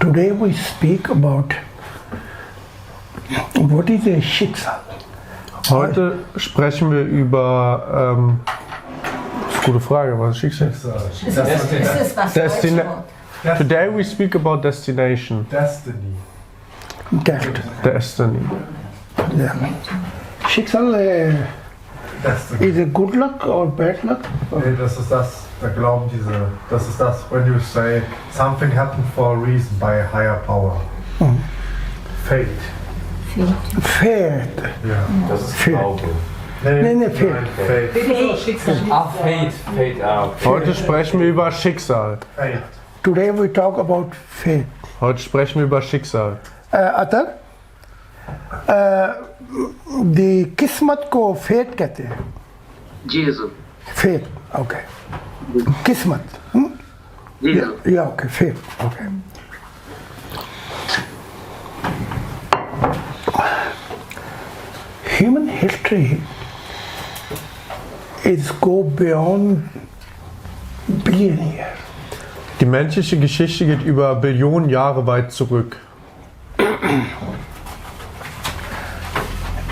Today we speak about what is a Schicksal. Heute sprechen wir über, das ist eine gute Frage, was ist Schicksal? Today we speak about destination. Destiny. Destiny. Yeah. Schicksal Destiny. is it good luck or bad luck? Nee, das ist das, da glauben das ist das, when you say something happened for a reason by a higher power. Fate. Fate. Ja. Das ist Fate. Glaube. Nee, Fate. Fate. Fate. Heute sprechen wir über Schicksal. Fate. Today we talk about fate. Heute sprechen wir über Schicksal. अतर the किस्मत को fate कहते हैं. Jesus. Fate, okay. किस्मत. Jesus. Yeah, okay, fate, okay. Human history is go beyond billion years. Die menschliche Geschichte geht über Billionen Jahre weit zurück.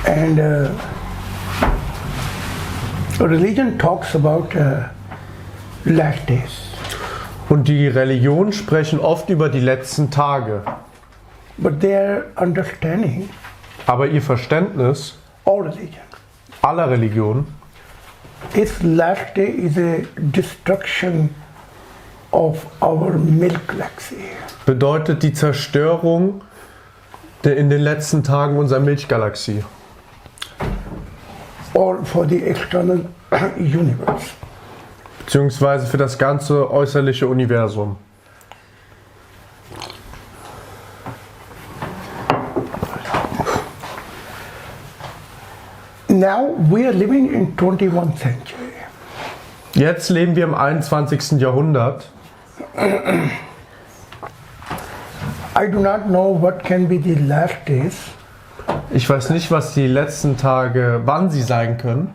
And religion talks about last days. Und die Religionen sprechen oft über die letzten Tage. But their understanding, Aber ihr Verständnis all religion, aller Religionen is last day is a destruction of our Milky Galaxy. bedeutet die Zerstörung in den letzten Tagen unserer Milchgalaxie. Or for the external universe. Beziehungsweise für das ganze äußerliche Universum. Now we are living in 21st century. Jetzt leben wir im 21. Jahrhundert. I do not know what can be the last days, Ich weiß nicht, was die letzten Tage, wann sie sein können.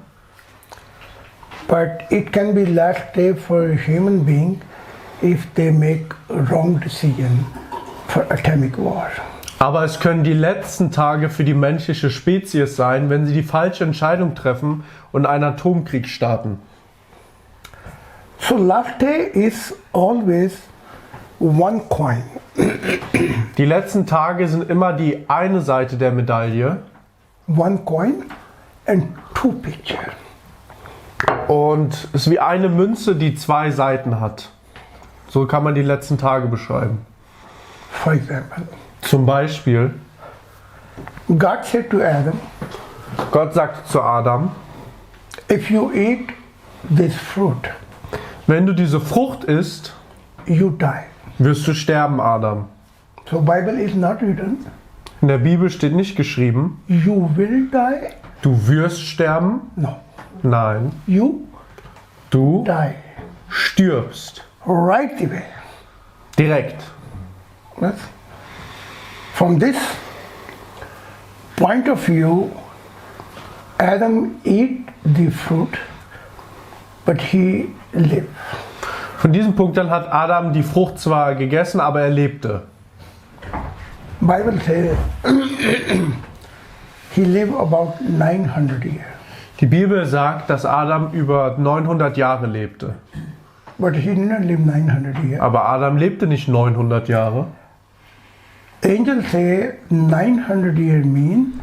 but it can be last day for a human being if they make wrong decision for atomic war. Aber es können die letzten Tage für die menschliche Spezies sein, wenn sie die falsche Entscheidung treffen und einen Atomkrieg starten. So last day is always one coin. Die letzten Tage sind immer die eine Seite der Medaille One coin and two pictures. und es ist wie eine Münze, die zwei Seiten hat. So kann man die letzten Tage beschreiben. For example, Zum Beispiel, God said to Adam, Gott sagt zu Adam, if you eat this fruit, wenn du diese Frucht isst, you die. wirst du sterben, Adam. So Bible is not written, In der Bibel steht nicht geschrieben, you will die. du wirst sterben. No, Nein, you du die stirbst. right away. Direkt. Yes. From this point of view, Adam ate the fruit, but he lived. Von diesem Punkt an hat Adam die Frucht zwar gegessen, aber er lebte. Bible says he lived about 900 years, Die Bibel sagt, dass Adam über 900 Jahre lebte. but he did not live 900 years. Aber Adam lebte nicht 900 Jahre. Angels say 900 years mean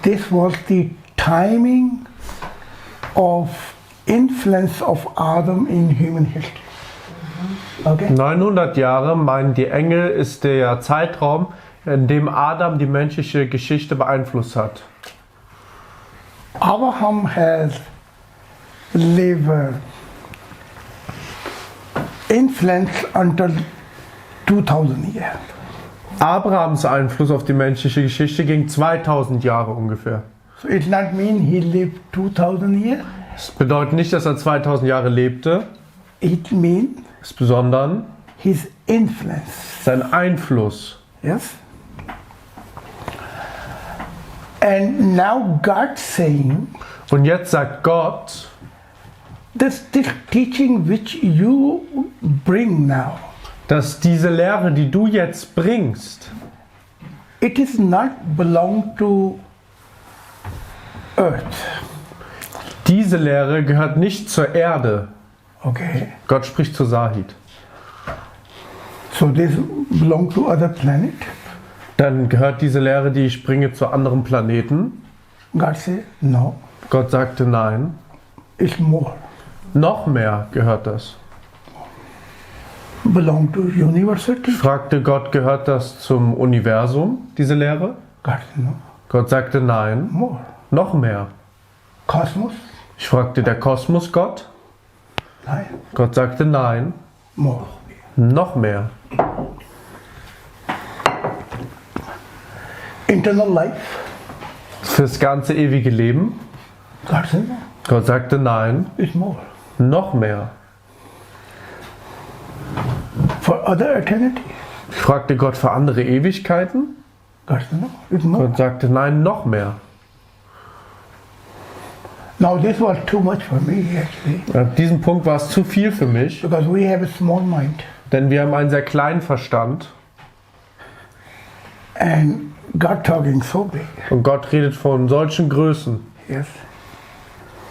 this was the timing of influence of Adam in human history. Okay? 900 Jahre, meinen die Engel, ist der Zeitraum, in dem Adam die menschliche Geschichte beeinflusst hat. Abraham has lived influence until 2000 years. Abrahams Einfluss auf die menschliche Geschichte ging 2000 Jahre ungefähr. So it not mean he lived 2000 years. Das bedeutet nicht, dass er 2000 Jahre lebte, It means sondern his influence. sein Einfluss. Yes. And now God saying Und jetzt sagt Gott, this teaching which you bring now, dass diese Lehre, die du jetzt bringst, it is not belong to earth. diese Lehre gehört nicht zur Erde. Okay. Gott spricht zu Zahid. So this belong to other planet. Dann gehört diese Lehre, die ich bringe, zu anderen Planeten. God said, no, Gott sagte nein. it's more. Noch mehr gehört das. Belong to university. Ich fragte Gott, gehört das zum Universum, diese Lehre? God said, no, Gott sagte nein. more. Noch mehr. Cosmos. Ich fragte der Kosmos Gott. Nein, Gott sagte nein. more. Noch mehr. Internal life. Fürs ganze ewige Leben. God said, no, Gott sagte nein. it's more. Noch mehr. For other eternity. Ich fragte Gott für andere Ewigkeiten. God said, no, it's more. Gott sagte nein, noch mehr. Now this was too much for me actually, An diesem Punkt war es zu viel für mich, because we have a small mind, denn wir haben einen sehr kleinen Verstand and God talking so big. und Gott redet von solchen Größen. Yes.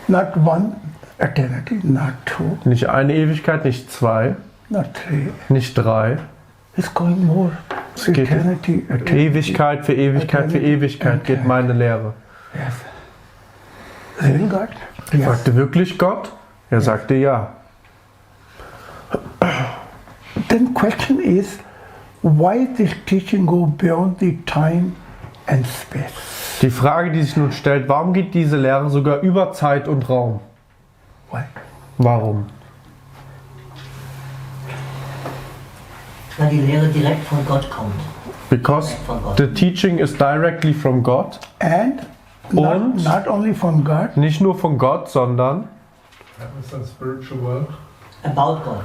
Not one eternity, not two, Nicht eine Ewigkeit, nicht zwei, not three. nicht drei. It's going more. geht- Eternity, eternity. Ewigkeit für Ewigkeit für Ewigkeit geht meine Lehre. Yes. Real God? Ich Yes. fragte wirklich Gott? Er sagte ja. Then question is, why this teaching go beyond the time and space? Die Frage, die sich nun stellt, warum geht diese Lehre sogar über Zeit und Raum? Why? Warum? Weil die Lehre direkt von Gott kommt. Because the teaching is directly from God. And Und- not only from God, Nicht nur von Gott, sondern It's a spiritual world. About God.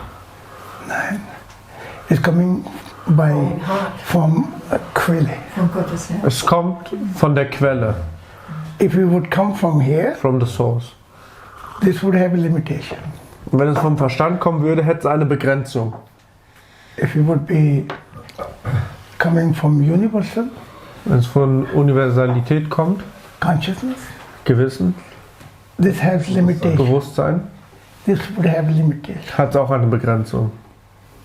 it's coming by from a Quelle. Von Gottes Herz. es kommt von der Quelle, If it would come from here, from the source. this would have a limitation. Und wenn es vom Verstand kommen würde, hätte es eine Begrenzung. If it would be coming from universal Wenn es von Universalität kommt, consciousness, Gewissen, this has limitation. Bewusstsein, This would have a limitation. hat es auch eine Begrenzung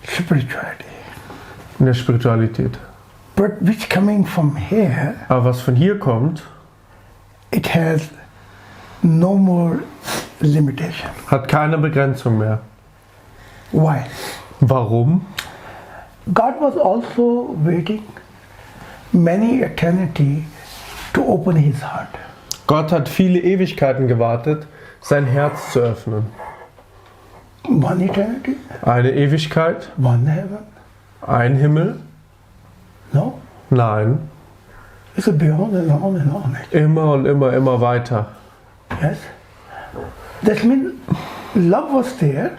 Spirituality. in der Spiritualität. But which coming from here, Aber was von hier kommt, it has no more limitation. hat keine Begrenzung mehr. Why? Warum? God was also waiting many eternity to open his heart. Gott hat viele Ewigkeiten gewartet, sein Herz zu öffnen. One eternity, Eine Ewigkeit, one heaven. ein Himmel? No, Nein. it's a beyond and on and on. Immer und immer, immer weiter. Yes. That means love was there,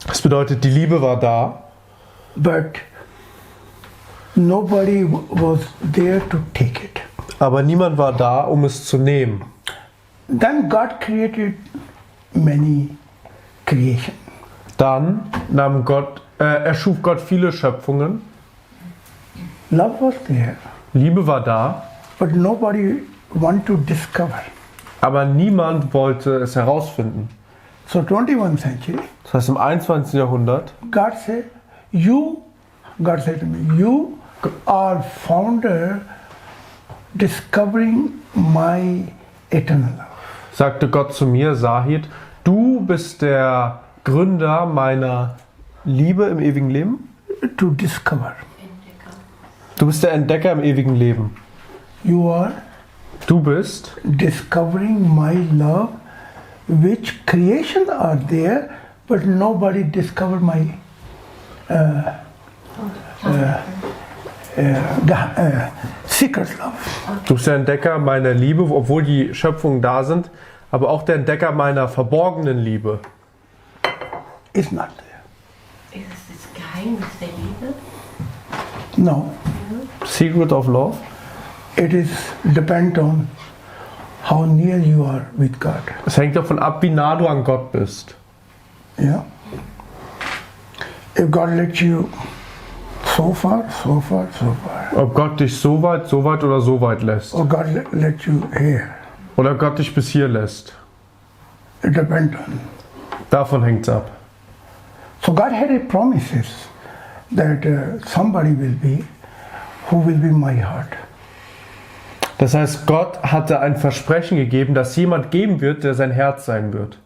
Das bedeutet, die Liebe war da, but nobody was there to take it. aber niemand war da, um es zu nehmen. Then God created many creation. Dann erschuf Gott viele Schöpfungen. Love was there, Liebe war da, but nobody want to discover. aber niemand wollte es herausfinden. So 21st century, Das heißt, im 21. Jahrhundert God said to me, you are founder discovering my eternal love. sagte Gott zu mir, Zahid, du bist der Gründer meiner Liebe im ewigen Leben. To discover. Du bist der Entdecker im ewigen Leben. You are Du bist discovering my love, which creation are there, but nobody discovered my secret love. Du bist der Entdecker meiner Liebe, obwohl die Schöpfungen da sind, aber auch der Entdecker meiner verborgenen Liebe. It's not there. Ist es das Geheimnis der Liebe? No, Secret of Love? it is depend on how near you are with God. Es hängt davon ab, wie nah du an Gott bist. Yeah. if God lets you so far, so far, so far, Ob Gott dich so weit oder so weit lässt. or God lets you here, Oder Gott dich bis hier lässt. it depends on. Davon hängt's ab. So God had a promises that somebody will be who will be my heart. Das heißt, Gott hatte ein Versprechen gegeben, dass jemand geben wird, der sein Herz sein wird.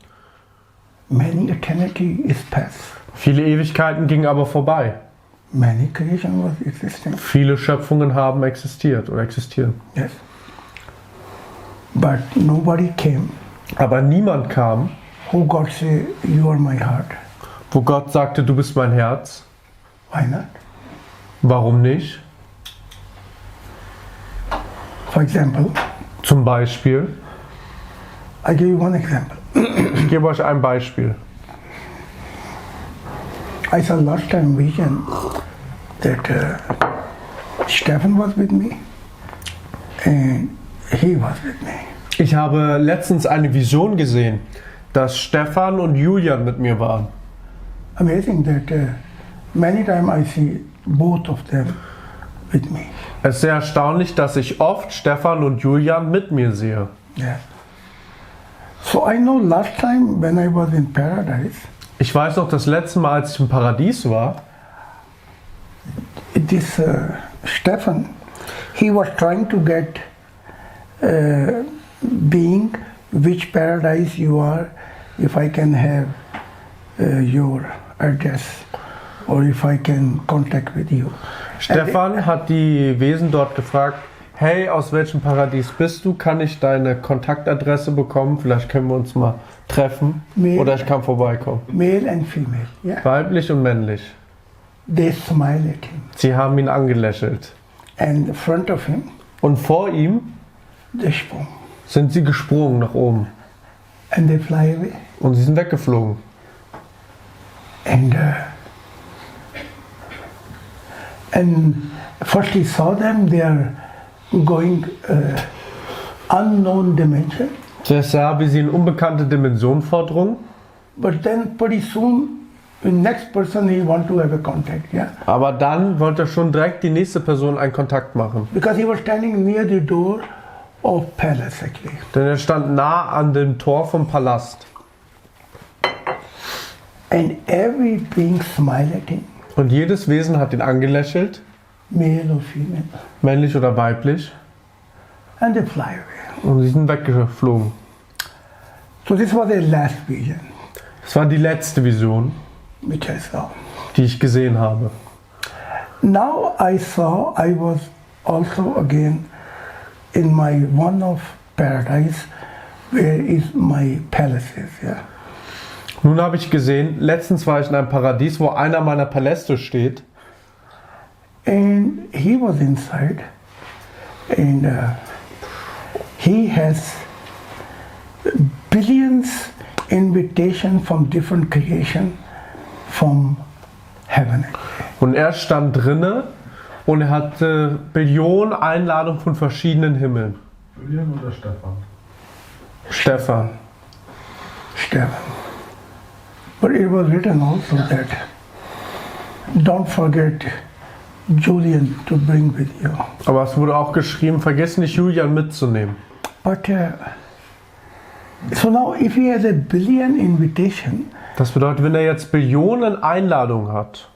Many eternity is past. Viele Ewigkeiten gingen aber vorbei. Many creation was existing. Viele Schöpfungen haben existiert oder existieren. Yes. But nobody came Aber niemand kam, who God say, you are my heart. wo Gott sagte, du bist mein Herz. Why not? Warum nicht? For example, Zum Beispiel, I give you one example. ich gebe euch ein Beispiel. I saw last time vision that Stephen was with me and he was with me. Ich habe letztens eine Vision gesehen, dass Stefan und Julian mit mir waren. Amazing that many times I see both of them with me. Es ist sehr erstaunlich, dass ich oft Stefan und Julian mit mir sehe. Yeah. So I know last time when I was in paradise, Ich weiß noch, das letzte Mal, als ich im Paradies war, this Stephen, he was trying to get being which paradise you are, if I can have your address or if I can contact with you. Stefan hat die Wesen dort gefragt, hey, aus welchem Paradies bist du? Kann ich deine Kontaktadresse bekommen? Vielleicht können wir uns mal treffen oder ich kann vorbeikommen. Male and female, yeah. Weiblich und männlich. They smile at him. Sie haben ihn angelächelt. And in front of him, Und vor ihm they sprung. sind sie gesprungen nach oben. And they fly away. Und sie sind weggeflogen. And first he saw them, they are going unknown dimension. Zuerst sah, wie sie in unbekannte Dimensionen vordrungen. But then pretty soon, the next person he want to have a contact, yeah. Aber dann wollte schon direkt die nächste Person einen Kontakt machen. Because he was standing near the door of palace actually. Denn er stand nah an dem Tor vom Palast. And every being smiled at him, Und jedes Wesen hat ihn angelächelt, male or female. männlich oder weiblich. And they fly away. Und sie sind weggeflogen. So this was the last vision Das war die letzte Vision, which I saw. die ich gesehen habe. Now I was also again in my one of paradise, where is my palaces, yeah. Nun habe ich gesehen, letztens war ich in einem Paradies, wo einer meiner Paläste steht. And he was inside, and he has billions invitation from different creation from heaven. Und er stand drinne und er hatte Billionen Einladungen von verschiedenen Himmeln. Julian oder Stefan? Stefan. Stephen. But it was written also that don't forget Julian to bring with you. Aber es wurde auch geschrieben, vergiss nicht Julian mitzunehmen. But so now if he has a billion invitation, Das bedeutet, wenn er jetzt Billionen Einladungen hat,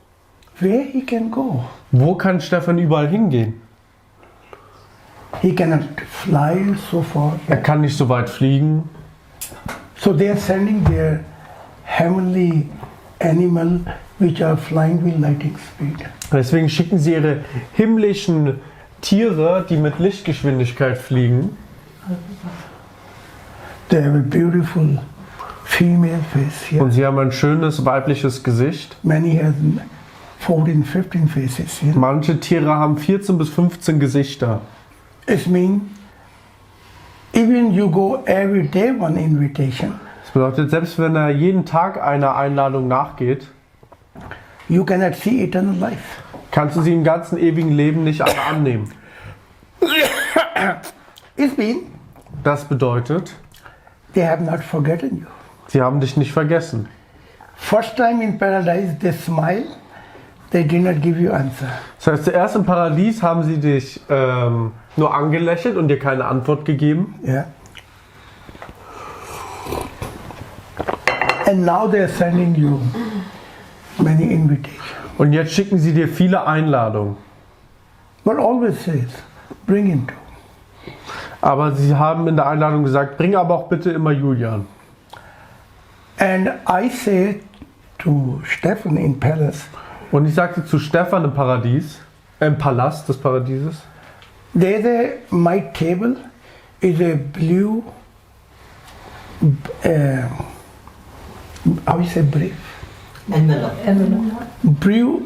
where he can go? wo kann Stefan überall hingehen? He cannot fly so far. Er kann nicht so weit fliegen. So they are sending their heavenly animal which are flying with lightning speed. Deswegen schicken sie ihre himmlischen Tiere, die mit Lichtgeschwindigkeit fliegen. They have a beautiful female face here. Und sie haben ein schönes weibliches Gesicht. Many have 14, 15 faces here. Manche Tiere haben 14 bis 15 Gesichter. It means even you go every day one invitation, Das bedeutet, selbst wenn er jeden Tag einer Einladung nachgeht, you cannot see eternal life. kannst du sie im ganzen ewigen Leben nicht alle annehmen. It means Das bedeutet, they have not forgotten you. sie haben dich nicht vergessen. First time in paradise they smile They did not give you answer. Das heißt, zuerst im Paradies haben sie dich nur angelächelt und dir keine Antwort gegeben. Yeah. And now they are sending you many invitations. Und jetzt schicken sie dir viele Einladungen. But always says, bring him to. Aber sie haben in der Einladung gesagt, bring aber auch bitte immer Julian. And I say to Stephen in palace, Und ich sagte zu Stefan im Paradies, im Palast des Paradieses, my table is a blue, how you say brief? Envelope. Blue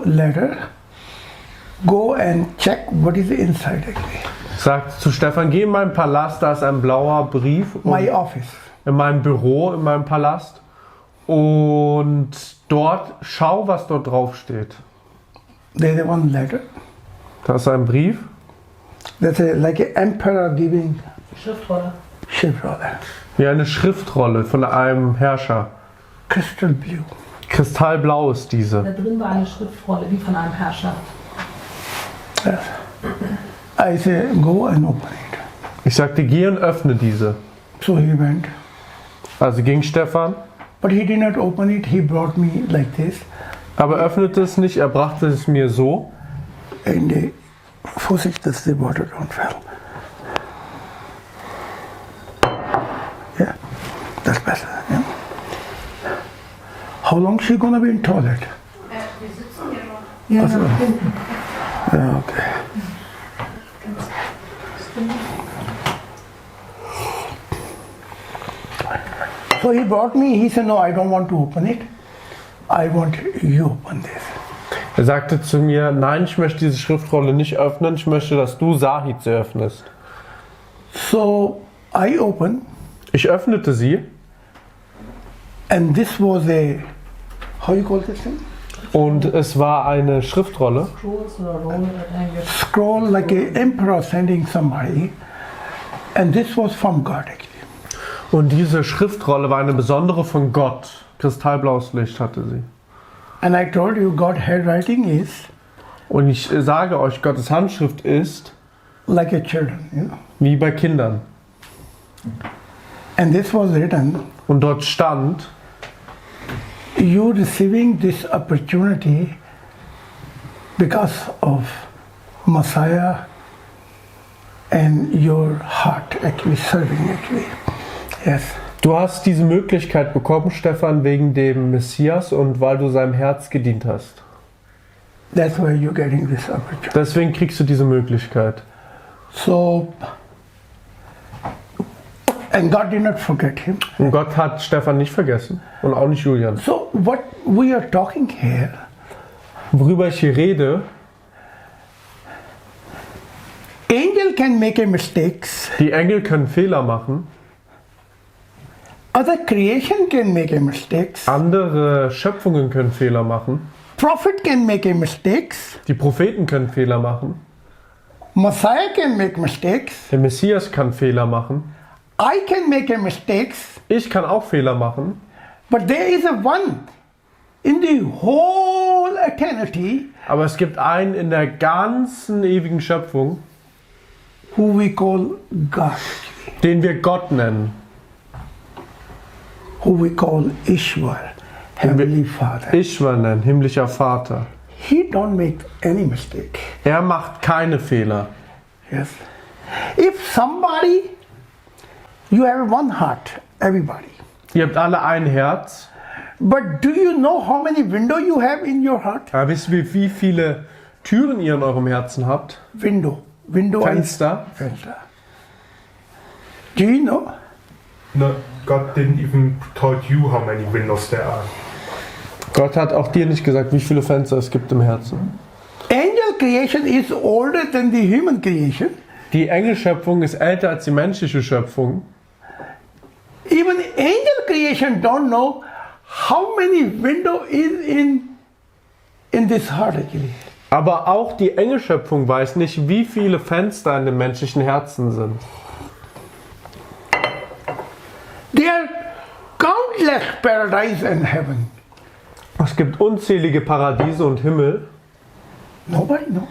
letter. Go and check what is inside actually. sagt zu Stefan, geh in meinen Palast, da ist ein blauer Brief. My office. In meinem Büro, in meinem Palast. Und dort, schau, was dort drauf steht. There's one letter. Da ist ein Brief. That's like an emperor giving Schriftrolle. Wie eine Schriftrolle von einem Herrscher. Crystal blue. Kristallblau ist Da diese. drin war eine Schriftrolle, wie von einem Herrscher. Yes. I say, go and open it. Ich sagte, geh und öffne diese. So he went. Also ging Stefan, But he did not open it. He brought me like this. aber öffnete es nicht, er brachte es mir so. And Vorsicht, dass the water don't fall. Yeah, that's better. Yeah. How long she gonna be in toilet? Wir sitzen hier noch. Also, yeah, okay. So he brought me. He said, "No, I don't want to open it. I want you open this." Er sagte zu mir, nein, ich möchte diese Schriftrolle nicht öffnen, ich möchte, dass du Zahid sie öffnest. So I opened, Ich öffnete sie and this was a, how you call this thing? und es war eine Schriftrolle. Scrolls oder Roll in Englisch. Scroll like an emperor sending somebody, and this was from God actually. Und diese Schriftrolle war eine besondere von Gott. Kristallblaues Licht hatte sie. And I told you, God handwriting is Und ich sage euch, Gottes Handschrift ist like a children, you know. wie bei Kindern. And this was written, Und dort stand, you receiving this opportunity because of Messiah and your heart actually serving actually. Yes. du hast diese Möglichkeit bekommen, Stefan, wegen dem Messias und weil du seinem Herz gedient hast. That's why you're getting this opportunity. Deswegen kriegst du diese Möglichkeit. So, and God did not forget him. Und Gott hat Stefan nicht vergessen und auch nicht Julian. So what we are talking here, Worüber ich hier rede, angel can make a mistakes, die Engel können Fehler machen, other creation can make a mistakes, andere Schöpfungen können Fehler machen, prophet can make a mistakes, die Propheten können Fehler machen, Messiah can make mistakes, der Messias kann Fehler machen, I can make a mistakes, ich kann auch Fehler machen, but there is a one in the whole eternity aber es gibt einen in der ganzen ewigen Schöpfung, who we call God, den wir Gott nennen, who we call Ishwar, Heavenly Father. Ishwar nennen, himmlischer Vater. He don't make any mistake. Er macht keine Fehler. Yes. If somebody, you have one heart, everybody. Ihr habt alle ein Herz, But do you know how many windows you have in your heart? aber wisst ihr, wie viele Türen ihr in eurem Herzen habt? Window. Window Fenster. is fenster. Do you know? No, God didn't even told you how many windows there are. Gott hat auch dir nicht gesagt, wie viele Fenster es gibt im Herzen. Angel creation is older than the human creation. Die Engelschöpfung ist älter als die menschliche Schöpfung. Even angel creation don't know how many window is in this heart actually. Aber auch die Engelschöpfung weiß nicht, wie viele Fenster in dem menschlichen Herzen sind. There are countless paradise and heaven. Es gibt unzählige Paradiese und Himmel. Nobody knows.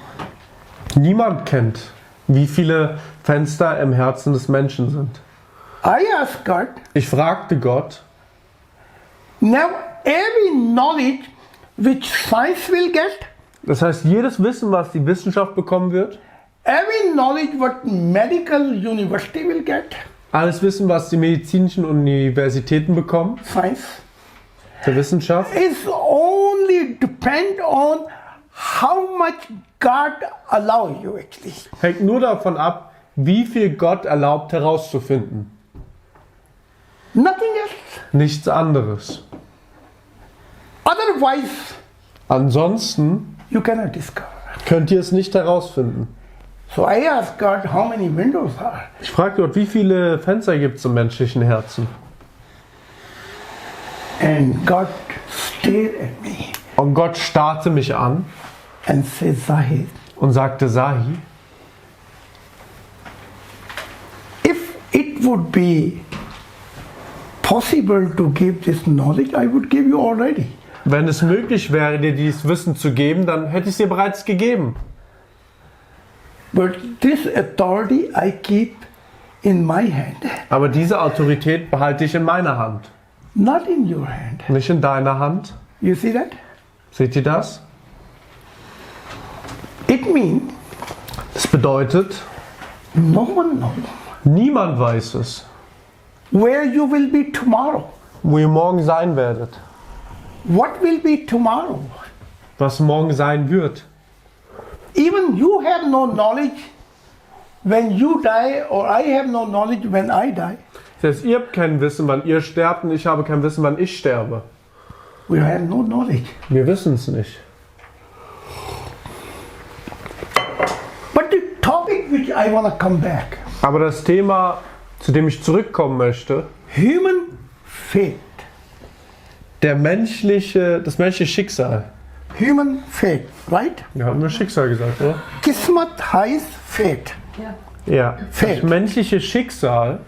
Niemand kennt, wie viele Fenster im Herzen des Menschen sind. I asked God, Ich fragte Gott, now every knowledge which science will get, das heißt, jedes Wissen, was die Wissenschaft bekommen wird, every knowledge what medical university will get, alles Wissen, was die medizinischen Universitäten bekommen, science, der Wissenschaft, is only depend on how much God allow you actually. hängt nur davon ab, wie viel Gott erlaubt herauszufinden. Nothing else. Nichts anderes. Otherwise, Ansonsten you cannot discover. könnt ihr es nicht herausfinden. So I asked God how many windows are. Ich fragte Gott, wie viele Fenster gibt es im menschlichen Herzen? And God stared at me Und Gott starrte mich an and said, Zahid, und sagte, Zahid, if it would be possible to give this knowledge, I would give you already. wenn es möglich wäre, dir dieses Wissen zu geben, dann hätte ich es dir bereits gegeben. But this authority I keep in my hand, Aber diese Autorität behalte ich in meiner Hand, not in your hand. nicht in deiner Hand. You see that? Seht ihr das? It means Das bedeutet, no one knows niemand weiß es, where you will be tomorrow. wo ihr morgen sein werdet, What will be tomorrow? was morgen sein wird. Even you have no knowledge when you die, or I have no knowledge when I die. Das heißt, ihr habt kein Wissen, wann ihr sterbt, und ich habe kein Wissen, wann ich sterbe. We have no knowledge. Wir wissen es nicht. But the topic which I want to come back, Aber das Thema, zu dem ich zurückkommen möchte, human fate. das menschliche Schicksal. Human fate, right? Wir haben nur Schicksal gesagt, oder? Kismat heißt fate. Ja. Ja. Fate. Das menschliche Schicksal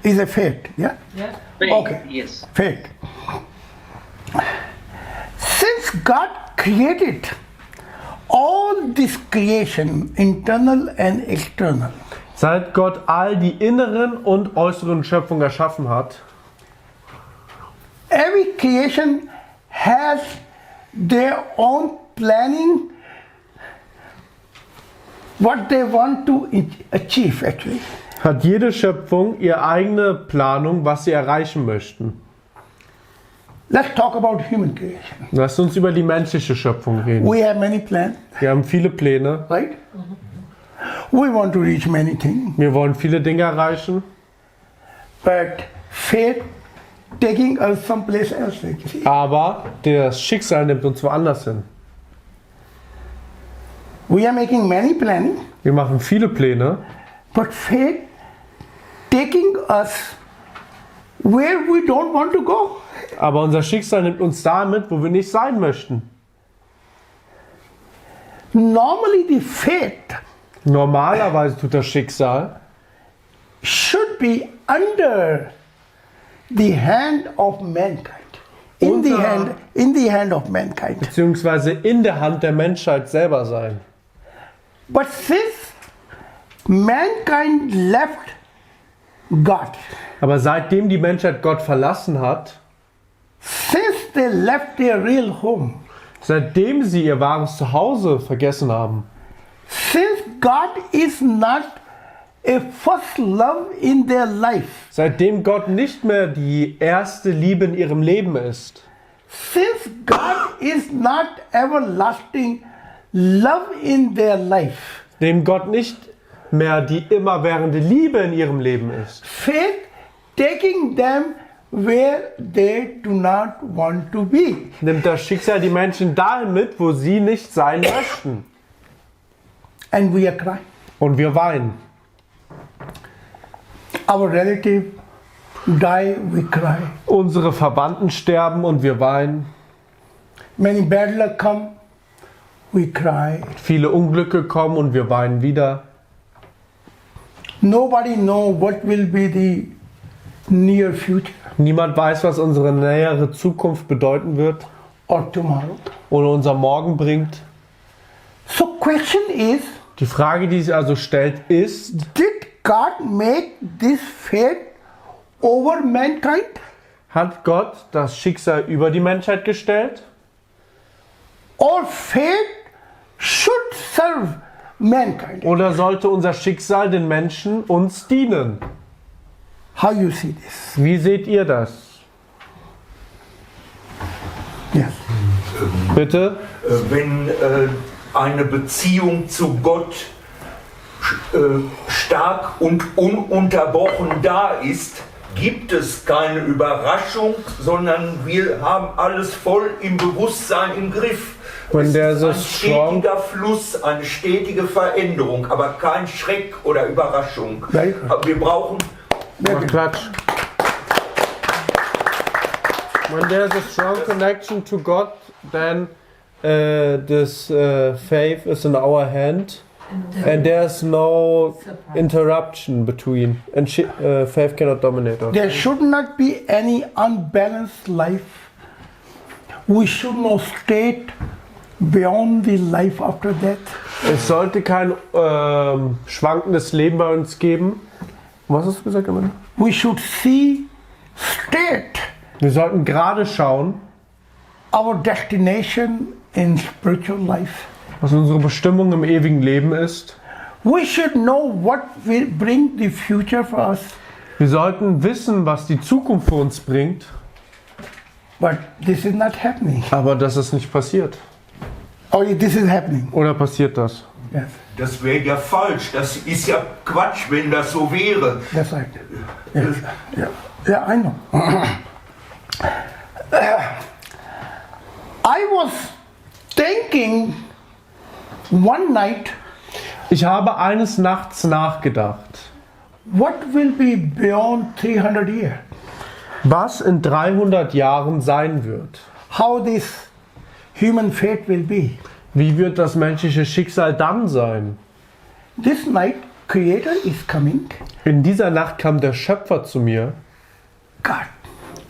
Is a fate, yeah? Ja. Fate, Okay. yes. Fate. Since God created all this creation, internal and external, Seit Gott all die inneren und äußeren Schöpfungen erschaffen hat, every creation has their own planning, what they want to achieve actually. hat jede Schöpfung ihre eigene Planung, was sie erreichen möchten. Let's talk about human creation. Lasst uns über die menschliche Schöpfung reden. We have many plans, Wir haben viele Pläne, right? We want to reach many things, wir wollen viele Dinge erreichen, but fate taking us someplace else actually. aber das Schicksal nimmt uns woanders hin. We are making many planning, Wir machen viele Pläne, but fate taking us where we don't want to go. aber unser Schicksal nimmt uns damit, wo wir nicht sein möchten. Normally the fate Normalerweise tut das Schicksal should be under the hand of mankind. In the hand of mankind. beziehungsweise in der Hand der Menschheit selber sein. But since mankind left God, Aber seitdem die Menschheit Gott verlassen hat, since they left their real home, seitdem sie ihr wahres Zuhause vergessen haben, since God is not a first love in their life, seitdem Gott nicht mehr die erste Liebe in ihrem Leben ist, since God is not everlasting love in their life, dem Gott nicht mehr die immerwährende Liebe in ihrem Leben ist, fate taking them where they do not want to be. nimmt das Schicksal die Menschen dahin mit, wo sie nicht sein möchten. And we are crying. Und wir weinen. Our relative die, we cry. Unsere Verwandten sterben und wir weinen. Many bad luck come, we cry. Viele Unglücke kommen und wir weinen wieder. Nobody know what will be the near future. Niemand weiß, was unsere nähere Zukunft bedeuten wird. or tomorrow. oder unser Morgen bringt. So question is, Die Frage, die sich also stellt, ist, did God make this fate over mankind? hat Gott das Schicksal über die Menschheit gestellt? Or fate should serve mankind? Oder sollte unser Schicksal den Menschen uns dienen? How you see this? Wie seht ihr das? Yes. Bitte? Wenn eine Beziehung zu Gott stark und ununterbrochen da ist, gibt es keine Überraschung, sondern wir haben alles voll im Bewusstsein im Griff. When Es there's ist a ein strong- stetiger Fluss, eine stetige Veränderung, aber kein Schreck oder Überraschung. Very good. Aber wir brauchen Mach Klatsch. When there's a strong connection to God, then this faith is in our hand, and there's no interruption between, and faith cannot dominate us. There should not be any unbalanced life. We should not state beyond the life after death. Es sollte kein schwankendes Leben bei uns geben. Was hast du gesagt, Amanda? We should see straight Wir sollten gerade schauen, our destination in spiritual life. was unsere Bestimmung im ewigen Leben ist. We should know what will bring the future for us. Wir sollten wissen, was die Zukunft für uns bringt, But this is not happening. aber das ist nicht passiert. Oh, this is happening. Oder passiert das? Yes, Das wäre ja falsch, das ist ja Quatsch, wenn das so wäre. that's right. Yes. Yeah, I know. I was thinking one night, Ich habe eines Nachts nachgedacht, what will be beyond 300 years? was in 300 Jahren sein wird. How this human fate will be. Wie wird das menschliche Schicksal dann sein? This night, Creator is coming. In dieser Nacht kam der Schöpfer zu mir, God,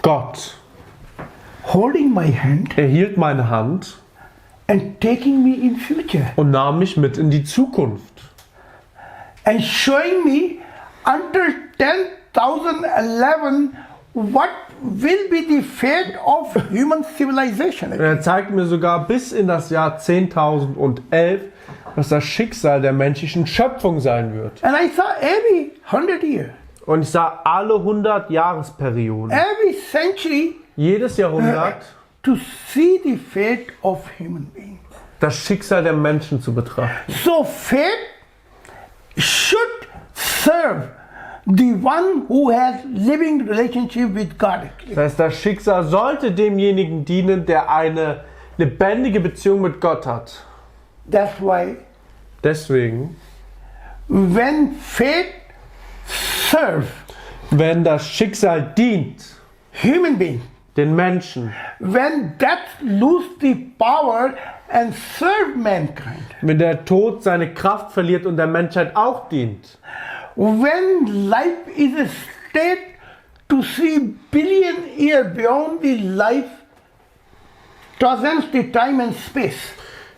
Gott. holding my hand Er hielt meine Hand and taking me in future und nahm mich mit in die Zukunft and showing me until 10,011 what will be the fate of human civilization. Und er zeigte mir sogar bis in das Jahr 10.011, was das Schicksal der menschlichen Schöpfung sein wird. And I saw every 100 years, Und ich sah alle 100 Jahresperioden, every century jedes Jahrhundert, to see the fate of human beings. das Schicksal der Menschen zu betrachten. So fate should serve the one who has living relationship with God. Das heißt, das Schicksal sollte demjenigen dienen, der eine lebendige Beziehung mit Gott hat. That's why Deswegen, when fate serve wenn das Schicksal dient human being, den Menschen, when death lose the power and serve mankind, wenn der Tod seine Kraft verliert und der Menschheit auch dient, when life is a state to see billion years beyond the life transcends the time and space.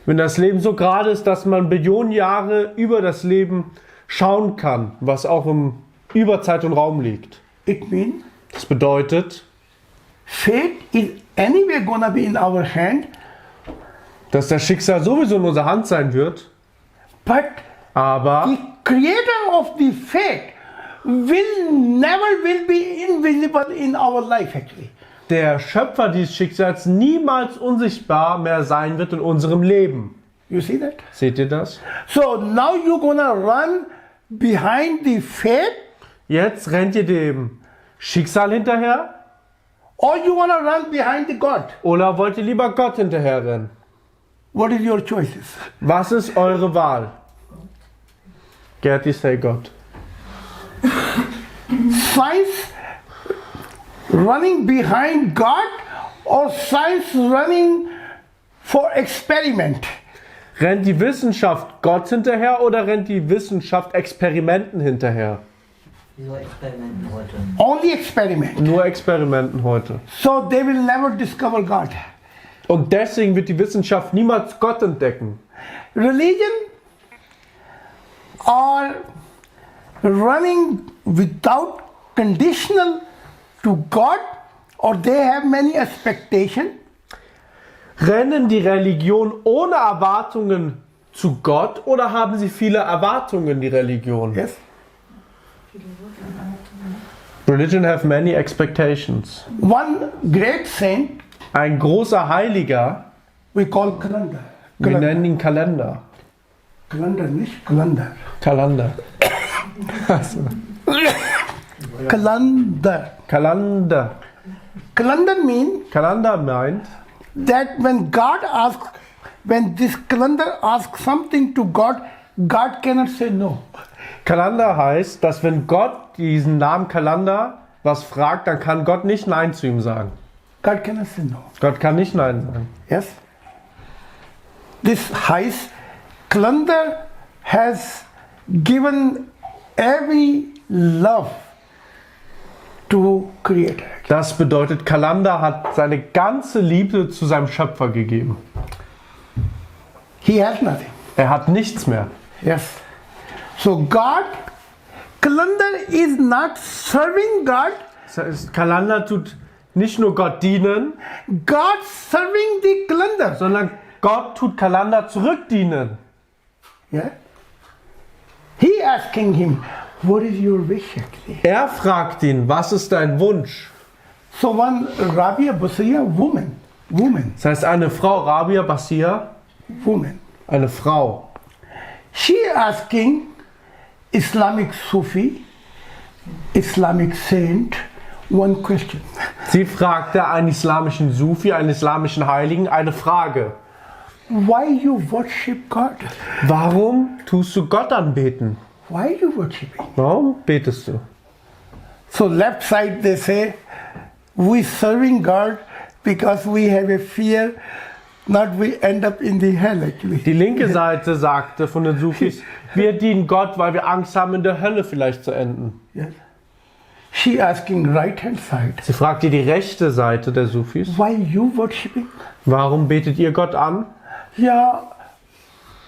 wenn das Leben so gerade ist, dass man Billionen Jahre über das Leben schauen kann, was auch im über Zeit und Raum liegt. It means Das bedeutet, fate is anyway gonna be in our hand, dass das Schicksal sowieso in unserer Hand sein wird, but aber the creator of the fate will be invisible in our life actually. der Schöpfer dieses Schicksals niemals unsichtbar mehr sein wird in unserem Leben. You see that? Seht ihr das? So now you're gonna run behind the fate, Jetzt rennt ihr dem Schicksal hinterher or you wanna run behind the God? oder wollt ihr lieber Gott hinterherrennen? What is your choices? Was ist eure Wahl? Gerti, say Gott. Science running behind God or science running for experiment? Rennt die Wissenschaft Gott hinterher oder rennt die Wissenschaft Experimenten hinterher? Wieso Experimenten heute? Only experiment. Nur Experimenten heute. So they will never discover God. Und deswegen wird die Wissenschaft niemals Gott entdecken. Religion are running without conditional to God, or they have many expectations. Rennen die Religion ohne Erwartungen zu Gott oder haben sie viele Erwartungen, die Religion? Yes. Religion have many expectations. One great saint Ein großer Heiliger, we call Kalanda. wir nennen ihn Kalender. Kalanda, nicht Kalanda. Kalender. Kalanda. Kalender. Kalanda means Kalender meint, that when this calendar asks something to God, God cannot say no. Kalender heißt, dass wenn Gott diesen Namen Kalender was fragt, dann kann Gott nicht Nein zu ihm sagen. God cannot say no. Gott kann nicht Nein sagen. Yes. This heißt, calendar has given every love to Creator. Das bedeutet, Kalender hat seine ganze Liebe zu seinem Schöpfer gegeben. He has nothing. Er hat nichts mehr. Yes. So God, calendar is not serving God. Das heißt, Kalender tut nicht nur Gott dienen, God serving the calendar. sondern Gott tut Kalender zurückdienen. Yeah. He asking him, what is your wish actually? Er fragt ihn, was ist dein Wunsch? So one Rabia Basia woman, Das heißt, eine Frau, Rabia Basia, eine Frau, she asking Islamic Sufi, Islamic saint, one question. sie fragte einen islamischen Sufi, einen islamischen Heiligen, eine Frage. Why you worship God? Warum tust du Gott anbeten? Why you worshiping? Warum betest du? So left side they say, we serving God because we have a fear, not we end up in the hell actually. Die linke Seite sagte von den Sufis, wir dienen Gott, weil wir Angst haben, in der Hölle vielleicht zu enden. Yes. She asking right hand side, Sie fragte die rechte Seite der Sufis, why you worshiping? warum betet ihr Gott an? Yeah,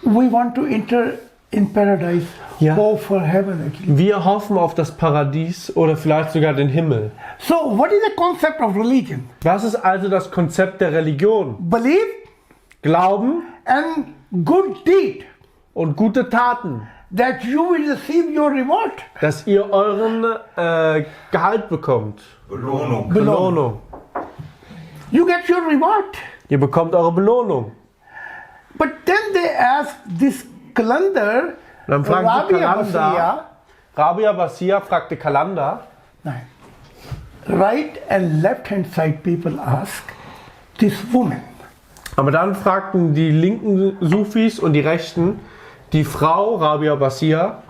we want to enter in paradise, Ja. hope for heaven actually. Wir hoffen auf das Paradies oder vielleicht sogar den Himmel. So what is the concept of religion? Was ist also das Konzept der Religion? Belief Glauben and good deed, und gute Taten, that you will receive your reward. dass ihr euren Gehalt bekommt. Belohnung. You get your reward. Ihr bekommt eure Belohnung. But then they ask this calendar, Dann fragen sie Rabia Kalanda. Basia, Rabia Basia fragte Kalanda. nein. Right and left hand side people ask this woman. Aber dann fragten die linken Sufis und die rechten die Frau Rabia Basia,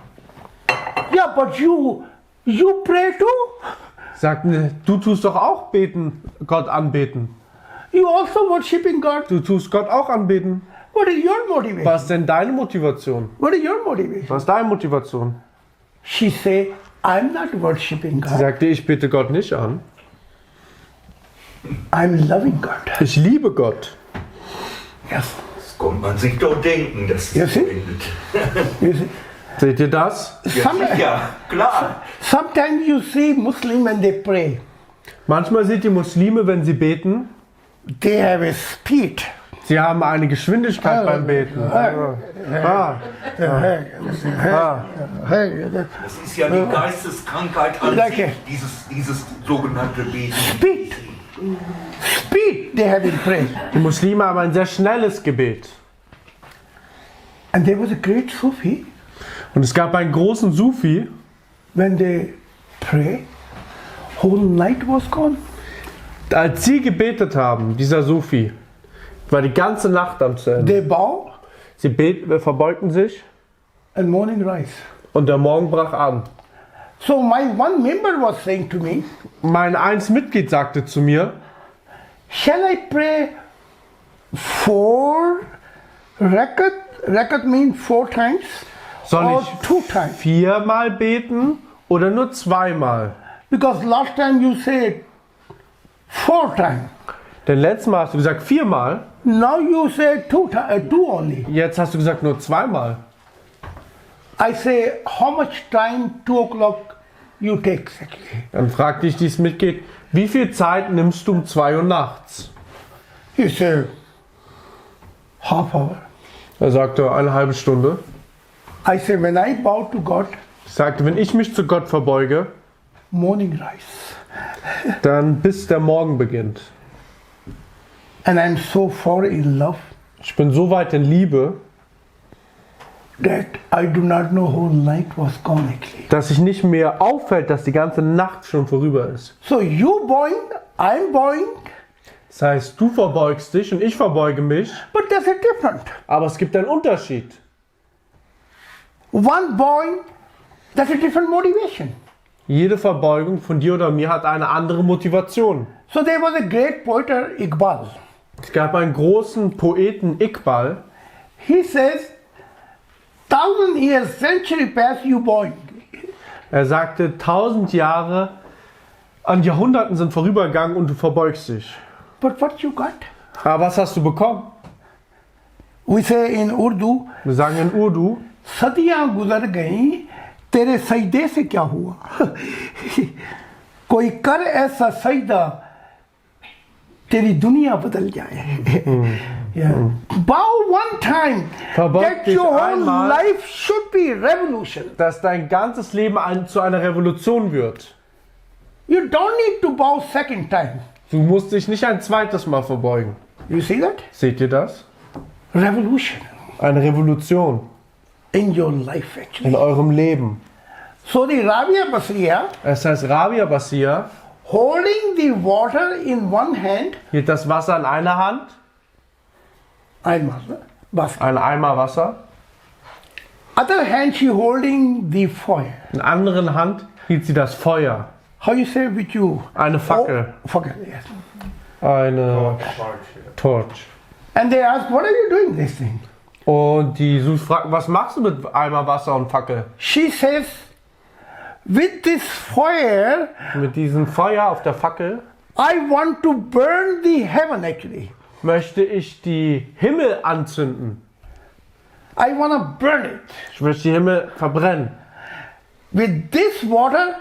Yeah, but you pray too? sagten, du tust doch auch beten, Gott anbeten. You also worshiping God? Du tust Gott auch anbeten. What is your motivation? Was ist denn deine Motivation? What is your motivation? Was ist deine Motivation? She say, I'm not worshiping Sie God. sagte, ich bete Gott nicht an. I'm loving God. Ich liebe Gott. Yes. Das konnte man sich doch denken, dass Ja, es sie- so endet. You see? Seht ihr das? Ja, klar. Sometimes you see Muslim when they pray, Manchmal seht ihr Muslime, wenn sie beten, they have a speed. sie haben eine Geschwindigkeit beim Beten. Das ist ja die Geisteskrankheit an Like sich, dieses sogenannte Beten. Speed they have in prayer. Die Muslime haben ein sehr schnelles Gebet. And there was a great Sufi, Und es gab einen großen Sufi, when they pray, whole night was gone. als sie gebetet haben, dieser Sufi, war die ganze Nacht am zu Ende. They bow Sie verbeugten sich and morning rise. und der Morgen brach an. So my one member was saying to me, Mein Mitglied sagte zu mir, shall I pray 4 rakat? Rakat means 4 times soll or ich 2 times? 4-mal beten oder nur 2-mal? Because last time you said 4 times. Denn letztes Mal hast du gesagt 4-mal. Now you say two only. Jetzt hast du gesagt nur 2-mal. I say, how much time 2 o'clock you take exactly? Dann fragte ich, die es mitgeht, wie viel Zeit nimmst du um 2 Uhr nachts? He say, half hour. Er sagte, eine halbe Stunde. I say, when I bow to God, Ich sagte, wenn ich mich zu Gott verbeuge, morning rise. dann bis der Morgen beginnt. And I'm so far in love Ich bin so weit in Liebe, that I do not know whole night was gone actually. dass sich nicht mehr auffällt, dass die ganze Nacht schon vorüber ist. So you bowing, I'm bowing, Das heißt, du verbeugst dich und ich verbeuge mich, but there's a different. aber es gibt einen Unterschied. One bowing, that's a different motivation. Jede Verbeugung von dir oder mir hat eine andere Motivation. So there was a great poet, Iqbal. Es gab einen großen Poeten, Iqbal, He says, 1,000 years, century pass, you bowing. er sagte, 1000 Jahre an Jahrhunderten sind vorübergegangen und du verbeugst dich. But what you got? Aber was hast du bekommen? We say in Urdu, Wir sagen in Urdu, सदियां गुजर गईं तेरे सजदे से क्या हुआ कोई कर ऐसा सजदा तेरी दुनिया बदल जाए Yeah. Bow one time Verbeug that dich your whole einmal. life should be revolution. dass dein ganzes Leben zu einer Revolution wird. You don't need to bow second time. Du musst dich nicht ein zweites Mal verbeugen. You see that? Seht ihr das? Revolution Eine Revolution in your life actually. in eurem Leben. So the Rabia Basriya Es heißt, Rabia Basia holding the water in one hand, hielt das Wasser in einer Hand, einmal, basket. ein Eimer Wasser. Other hand she holding the fire. In der anderen Hand hielt sie das Feuer. How you say with you? Eine Fackel. Oh, Fackel, yes. Eine Torch. And they ask, what are you doing this thing? Und die Sus fragt, was machst du mit Eimer Wasser und Fackel? She says, with this fire, Mit diesem Feuer auf der Fackel I want to burn the heaven actually. möchte ich die Himmel anzünden. I want to burn it. Ich möchte die Himmel verbrennen. With this water,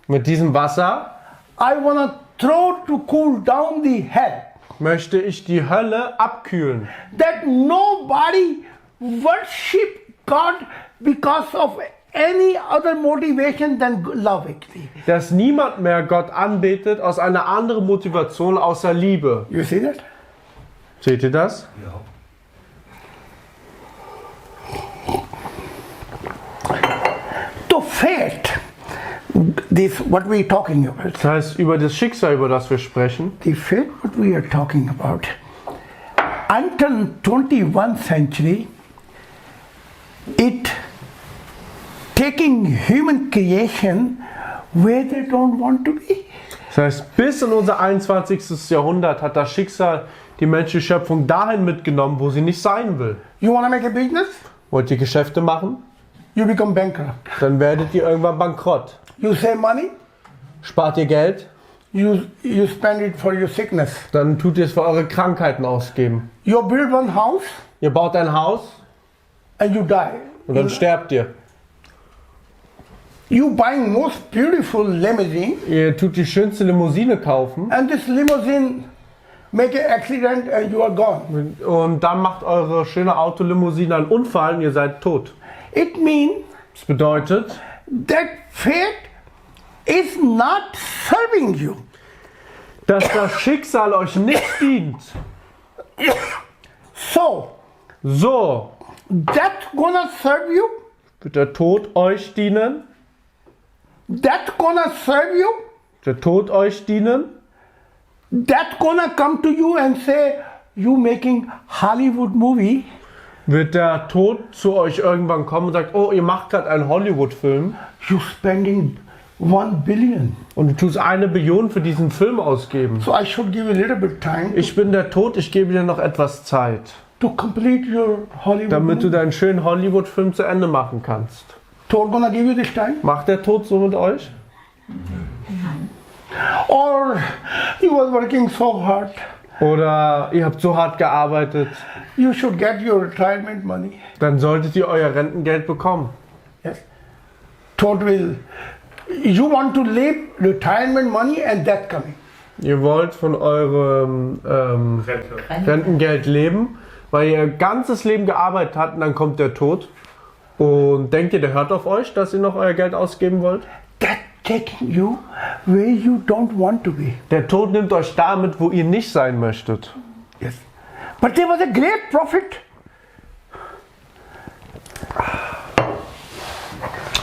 Mit diesem Wasser I want to throw to cool down the hell. möchte ich die Hölle abkühlen. That nobody worship God because of any other motivation than love actually. Dass niemand mehr Gott anbetet aus einer anderen Motivation außer Liebe. You see that? Seht ihr das? To fate, this what we are talking about. Das heißt, über das Schicksal, über das wir sprechen, The fate what we are talking about. Until 21st century, it taking human creation where they don't want to be. das heißt, bis in unser 21. Jahrhundert hat das Schicksal die menschliche Schöpfung dahin mitgenommen, wo sie nicht sein will. You want to make a business? Wollt ihr Geschäfte machen? You become bankrupt. Dann werdet ihr irgendwann bankrott. You save money, Spart ihr Geld? you spend it for your sickness. Dann tut ihr es für eure Krankheiten ausgeben. You build one house Ihr baut ein Haus and you die. und dann sterbt ihr. You buying most beautiful limousine Ihr tut die schönste Limousine kaufen and this limousine make an accident and you are gone. und dann macht eure schöne Autolimousine einen Unfall und ihr seid tot. It means Das bedeutet, that fate is not serving you. dass das Schicksal euch nicht dient. So, So that's gonna serve you, wird der Tod euch dienen. that's gonna serve you, Der Tod euch dienen. that's gonna come to you and say, you making Hollywood movie, Wird der Tod zu euch irgendwann kommen und sagt, oh, ihr macht gerade einen Hollywood-Film you spending 1 billion. und du tust 1 Billion für diesen Film ausgeben. So I should give you a little bit time Ich bin der Tod, ich gebe dir noch etwas Zeit, to complete your Hollywood damit du movie. deinen schönen Hollywood-Film zu Ende machen kannst. Toad gonna give you this time? Macht der Tod so mit euch? Or you was working so hard Oder ihr habt so hart gearbeitet, You should get your retirement money. dann solltet ihr euer Rentengeld bekommen. Yes. Thought will. You want to live retirement money and that coming. Ihr wollt von eurem Rentengeld leben, weil ihr ganzes Leben gearbeitet habt und dann kommt der Tod. Und denkt ihr, der hört auf euch, dass ihr noch euer Geld ausgeben wollt? That taking you where you don't want to be. Der Tod nimmt euch damit, wo ihr nicht sein möchtet. Yes. But there was a great prophet.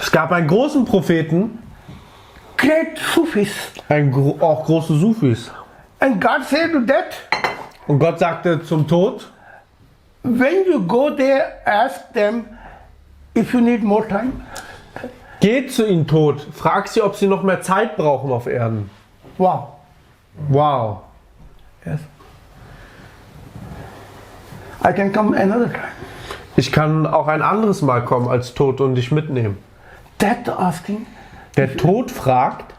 Es gab einen großen Propheten, Great Sufis. auch große Sufis. And God said to that, Und Gott sagte zum Tod, when you go there, ask them if you need more time. geht zu ihnen Tod, frag sie, ob sie noch mehr Zeit brauchen auf Erden. Wow. Wow. Yes. I can come another time. Ich kann auch ein anderes Mal kommen als Tod und dich mitnehmen. That asking, Der Tod fragt,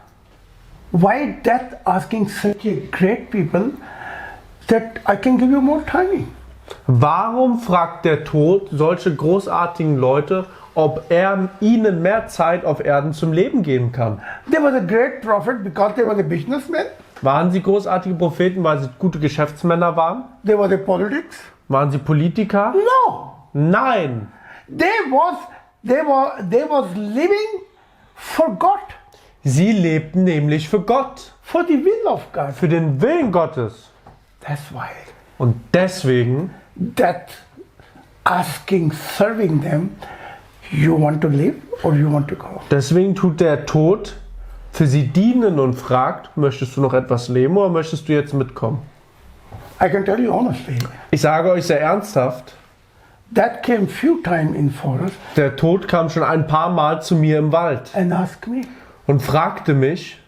why that asking such a great people that I can give you more time? warum fragt der Tod solche großartigen Leute, ob er ihnen mehr Zeit auf Erden zum Leben geben kann? There was a great prophet because there was a businessman. Waren sie großartige Propheten, weil sie gute Geschäftsmänner waren? There was a politics. Waren sie Politiker? No. Nein. They was living for God, Sie lebten nämlich für Gott, for the will of God. für den Willen Gottes. That's why Und deswegen that asking, serving them, you want to live or you want to go? Deswegen tut der Tod für sie dienen und fragt, möchtest du noch etwas leben oder möchtest du jetzt mitkommen? I can tell you honestly, Ich sage euch sehr ernsthaft, that came few times in forest der Tod kam schon ein paar Mal zu mir im Wald and asked me, und fragte mich,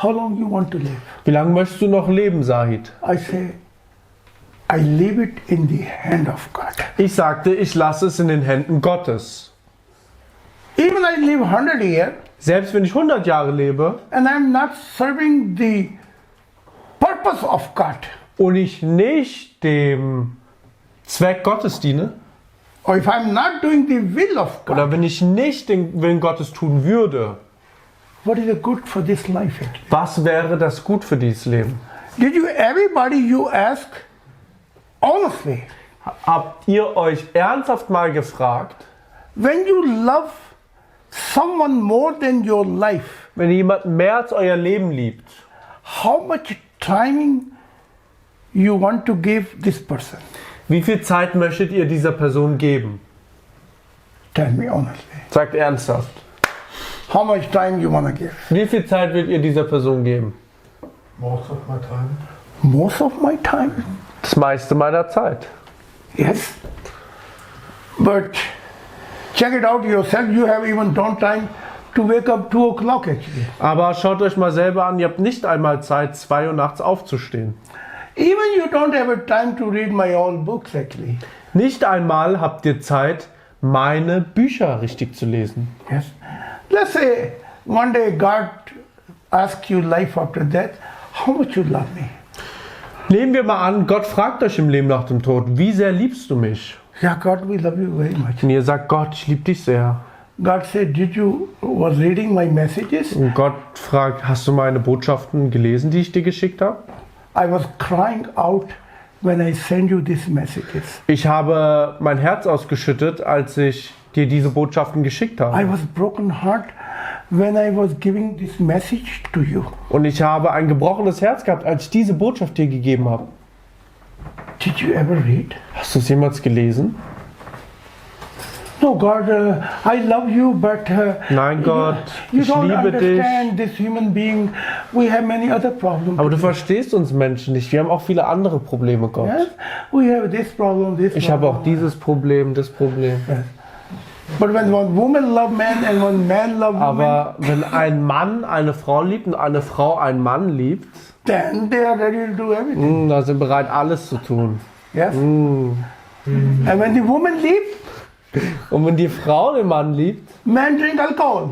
how long you want to live? wie lange möchtest du noch leben, Zahid? I say, I leave it in the hand of God. Ich sagte, ich lasse es in den Händen Gottes. Even I live 100 years Selbst wenn ich 100 Jahre lebe and I'm not serving the purpose of God, und ich nicht dem Zweck Gottes diene, or if I'm not doing the will of God, oder wenn ich nicht den Willen Gottes tun würde, what is the good for this life actually? was wäre das gut für dieses Leben? Did you, everybody you ask, honestly, Habt ihr euch ernsthaft mal gefragt, when you love someone more than your life, wenn ihr jemanden mehr als euer Leben liebt, how much timing you want to give this person? wie viel Zeit möchtet ihr dieser Person geben? Tell me honestly. Sagt ernsthaft. How much time you want to give? Wie viel Zeit würdet ihr dieser Person geben? Most of my time. Most of my time? Das meiste meiner Zeit. Yes. But check it out yourself. You have even don't time to wake up 2 o'clock actually. Aber schaut euch mal selber an, ihr habt nicht einmal Zeit, 2 Uhr nachts aufzustehen. Even you don't have a time to read my own books actually. Nicht einmal habt ihr Zeit, meine Bücher richtig zu lesen. Yes. Let's say one day God asks you life after death, how much you love me? Nehmen wir mal an, Gott fragt euch im Leben nach dem Tod, wie sehr liebst du mich? Yeah, God, we love you very much. Und ihr sagt, Gott, ich liebe dich sehr. God said, did you was reading my messages? Und Gott fragt, hast du meine Botschaften gelesen, die ich dir geschickt habe? I was crying out when I send you these messages. Ich habe mein Herz ausgeschüttet, als ich dir diese Botschaften geschickt I habe. was broken heart when I was giving this message to you. Und ich habe ein gebrochenes Herz gehabt, als ich diese Botschaft dir gegeben habe. Did you ever read? Hast du es jemals gelesen? No, God, I love you, but Nein, Gott, you ich don't liebe dich. understand this human being. We have many other problems. Aber du verstehst uns Menschen nicht. Wir haben auch viele andere Probleme, Gott. Yes? We have this problem, this Ich habe problem. auch dieses Problem, das Problem. Yes. But when one woman love man and one man love woman, Aber wenn ein Mann eine Frau liebt und eine Frau einen Mann liebt, then they are ready to do everything. da sind bereit, alles zu tun. Yes. And when the woman leaves, Und wenn die Frau den Mann liebt man drink alcohol.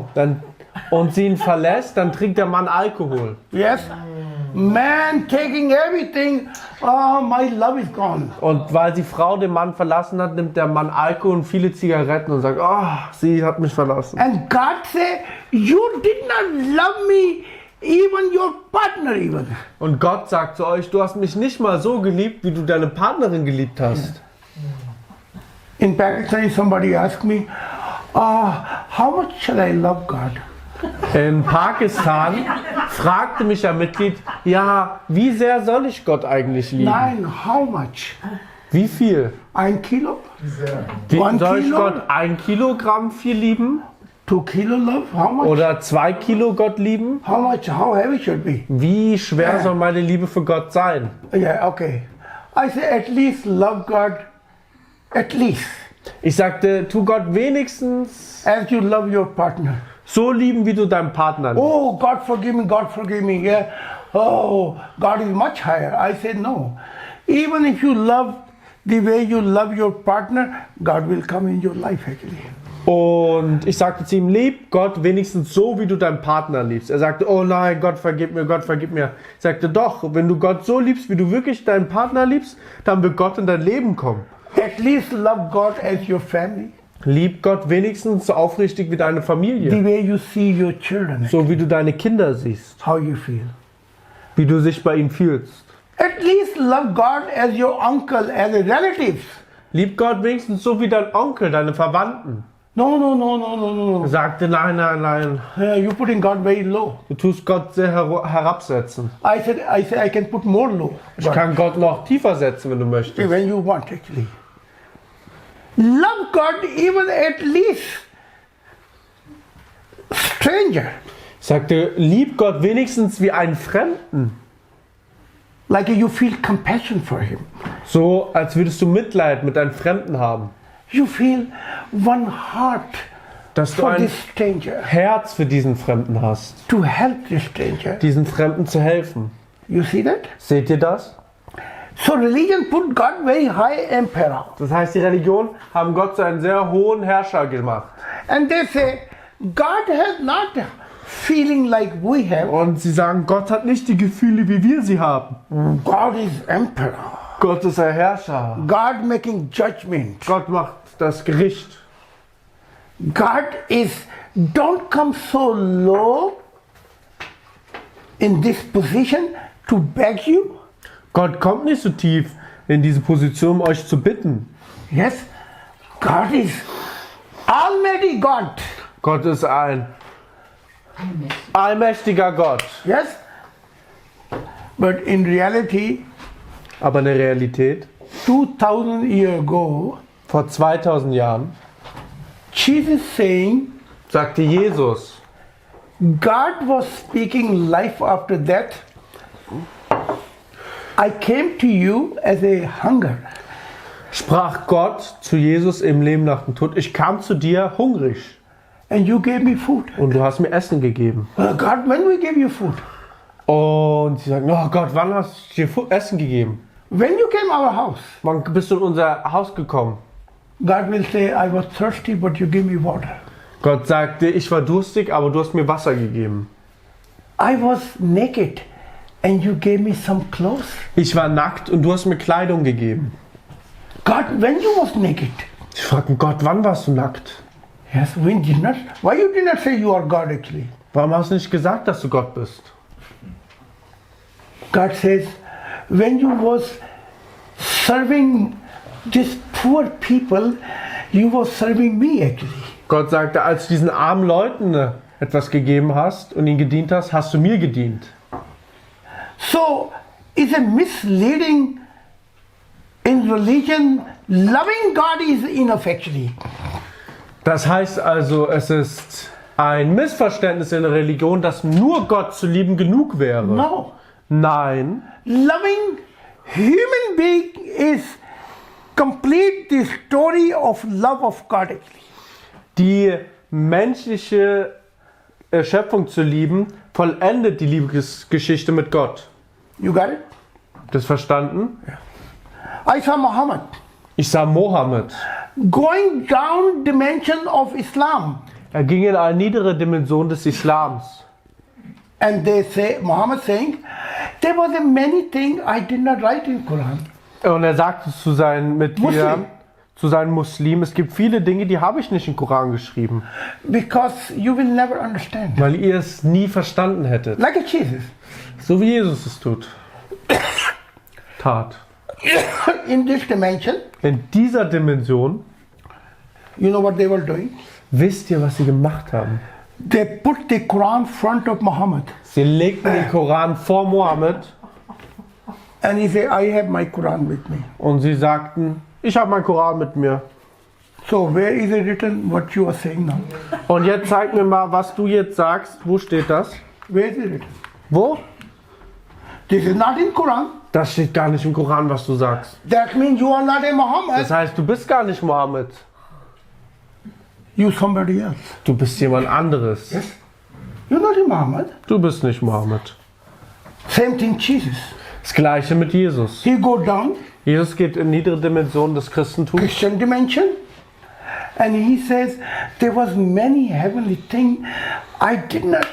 und sie ihn verlässt, dann trinkt der Mann Alkohol. Yes. man taking everything, oh, my love is gone. Und weil die Frau den Mann verlassen hat, nimmt der Mann Alkohol und viele Zigaretten und sagt, oh, sie hat mich verlassen. And God say, you did not love me, even your partner even. Und Gott sagt zu euch, du hast mich nicht mal so geliebt, wie du deine Partnerin geliebt hast. In Pakistan, somebody asked me, how much shall I love God? In Pakistan fragte mich ein Mitglied, ja, wie sehr soll ich Gott eigentlich lieben? Nein, how much? Wie viel? 1 kilo? Wie, 1 soll ich Kilo? Gott 1 Kilogramm viel lieben? 2 kilo love? How much? Oder 2 Kilo Gott lieben? How much? How heavy should be? Wie schwer soll meine Liebe für Gott sein? Yeah, okay. I say at least love God, at least, Ich sagte, tu Gott wenigstens as you love your partner. so lieben, wie du deinen Partner liebst. Oh, God forgive me, yeah. Oh, God is much higher. I said no. Even if you love the way you love your partner, God will come in your life actually. Und ich sagte zu ihm, lieb Gott wenigstens so, wie du deinen Partner liebst. Er sagte, oh nein, Gott vergib mir, Gott vergib mir. Ich sagte, doch, wenn du Gott so liebst, wie du wirklich deinen Partner liebst, dann wird Gott in dein Leben kommen. At least love God as your family. Lieb Gott wenigstens so aufrichtig wie deine The Familie. way you see your children, So wie du deine Kinder siehst. how you feel. Wie du dich bei ihnen fühlst. At least love God as your uncle, as a relative. Lieb Gott wenigstens so wie dein Onkel, deine Verwandten. No. Er sagte, nein, nein, nein. You're putting God very low. Du tust Gott sehr herabsetzen. I said I can put more low. Ich kann Gott noch tiefer setzen, wenn du möchtest. When you want actually. Love God even at least stranger. Ich sagte, lieb Gott wenigstens wie einen Fremden. Like you feel compassion for him. So, als würdest du Mitleid mit einem Fremden haben. You feel one heart Dass du for ein this stranger. Herz für diesen Fremden hast. To help this stranger. Diesen Fremden zu helfen. You see that? Seht ihr das? So religion put God very high emperor. Das heißt, die Religionen haben Gott zu einem sehr hohen Herrscher gemacht. And they say God has not feeling like we have. Und sie sagen, Gott hat nicht die Gefühle, wie wir sie haben. God is emperor. Gott ist der Herrscher. God making judgment. Gott macht das Gericht. God is, don't come so low in this position to beg you. Gott kommt nicht so tief in diese Position, um euch zu bitten. Yes, God is Almighty God. Gott ist ein allmächtiger Gott. Yes, but in reality, Aber in der Realität, 2000 years ago, vor 2000 Jahren, Jesus saying, sagte Jesus, God was speaking life after death. I came to you as a hunger. sprach Gott zu Jesus im Leben nach dem Tod, ich kam zu dir hungrig And you gave me food. und du hast mir Essen gegeben. God, when we gave you food? Und sie sagen, oh Gott, wann hast du dir Essen gegeben? When you came our house? Wann bist du in unser Haus gekommen? God will say, I was thirsty, but you gave me water. Gott sagte, ich war durstig, aber du hast mir Wasser gegeben. I was naked, and you gave me some clothes. Ich war nackt und du hast mir Kleidung gegeben. God, when you was naked? Ich fragte Gott, wann warst du nackt? Yes, we did not. Why you did not say you are God actually? Warum hast du nicht gesagt, dass du Gott bist? God says, when you was serving these poor people, you was serving me actually. Gott sagte, als du diesen armen Leuten etwas gegeben hast und ihnen gedient hast, hast du mir gedient. So, is a misleading in religion. Loving God is enough actually. Das heißt also, es ist ein Missverständnis in der Religion, dass nur Gott zu lieben genug wäre. No. Nein, Loving human being is complete the story of love of God actually. die menschliche Schöpfung zu lieben, vollendet die Liebesgeschichte mit Gott. You got it? Das verstanden? I saw Muhammad Ich sah Mohammed. going down dimension of Islam, Er ging in eine niedere Dimension des Islams. and they say Muhammad saying, there was a many things I did not write in Quran. Und er sagte zu seinen Mitgliedern, Muslim. zu seinen Muslimen, es gibt viele Dinge, die habe ich nicht im Koran geschrieben, Because you will never understand. weil ihr es nie verstanden hättet. Like a Jesus. So wie Jesus es tat. In this dimension, In dieser Dimension, you know what they were doing? wisst ihr, was sie gemacht haben? They put the Quran front of Muhammad. Sie legten den Koran vor Mohammed And he said, I have my Quran with me. und sie sagten, ich habe meinen Koran mit mir. So where is it written what you are saying now? Und jetzt zeig mir mal, was du jetzt sagst. Wo steht das? Where is it written? Wo? This is not in Quran. Das steht gar nicht im Koran, was du sagst. That means you are not a Muhammad. Das heißt, du bist gar nicht Mohammed. You somebody else. Du bist jemand anderes. You're not a Muhammad. Du bist nicht Mohammed. Same thing Jesus. Das gleiche mit Jesus. He go down, Jesus geht in niedere Dimensionen des Christentums Christian dimension, and he says there was many heavenly things I did not.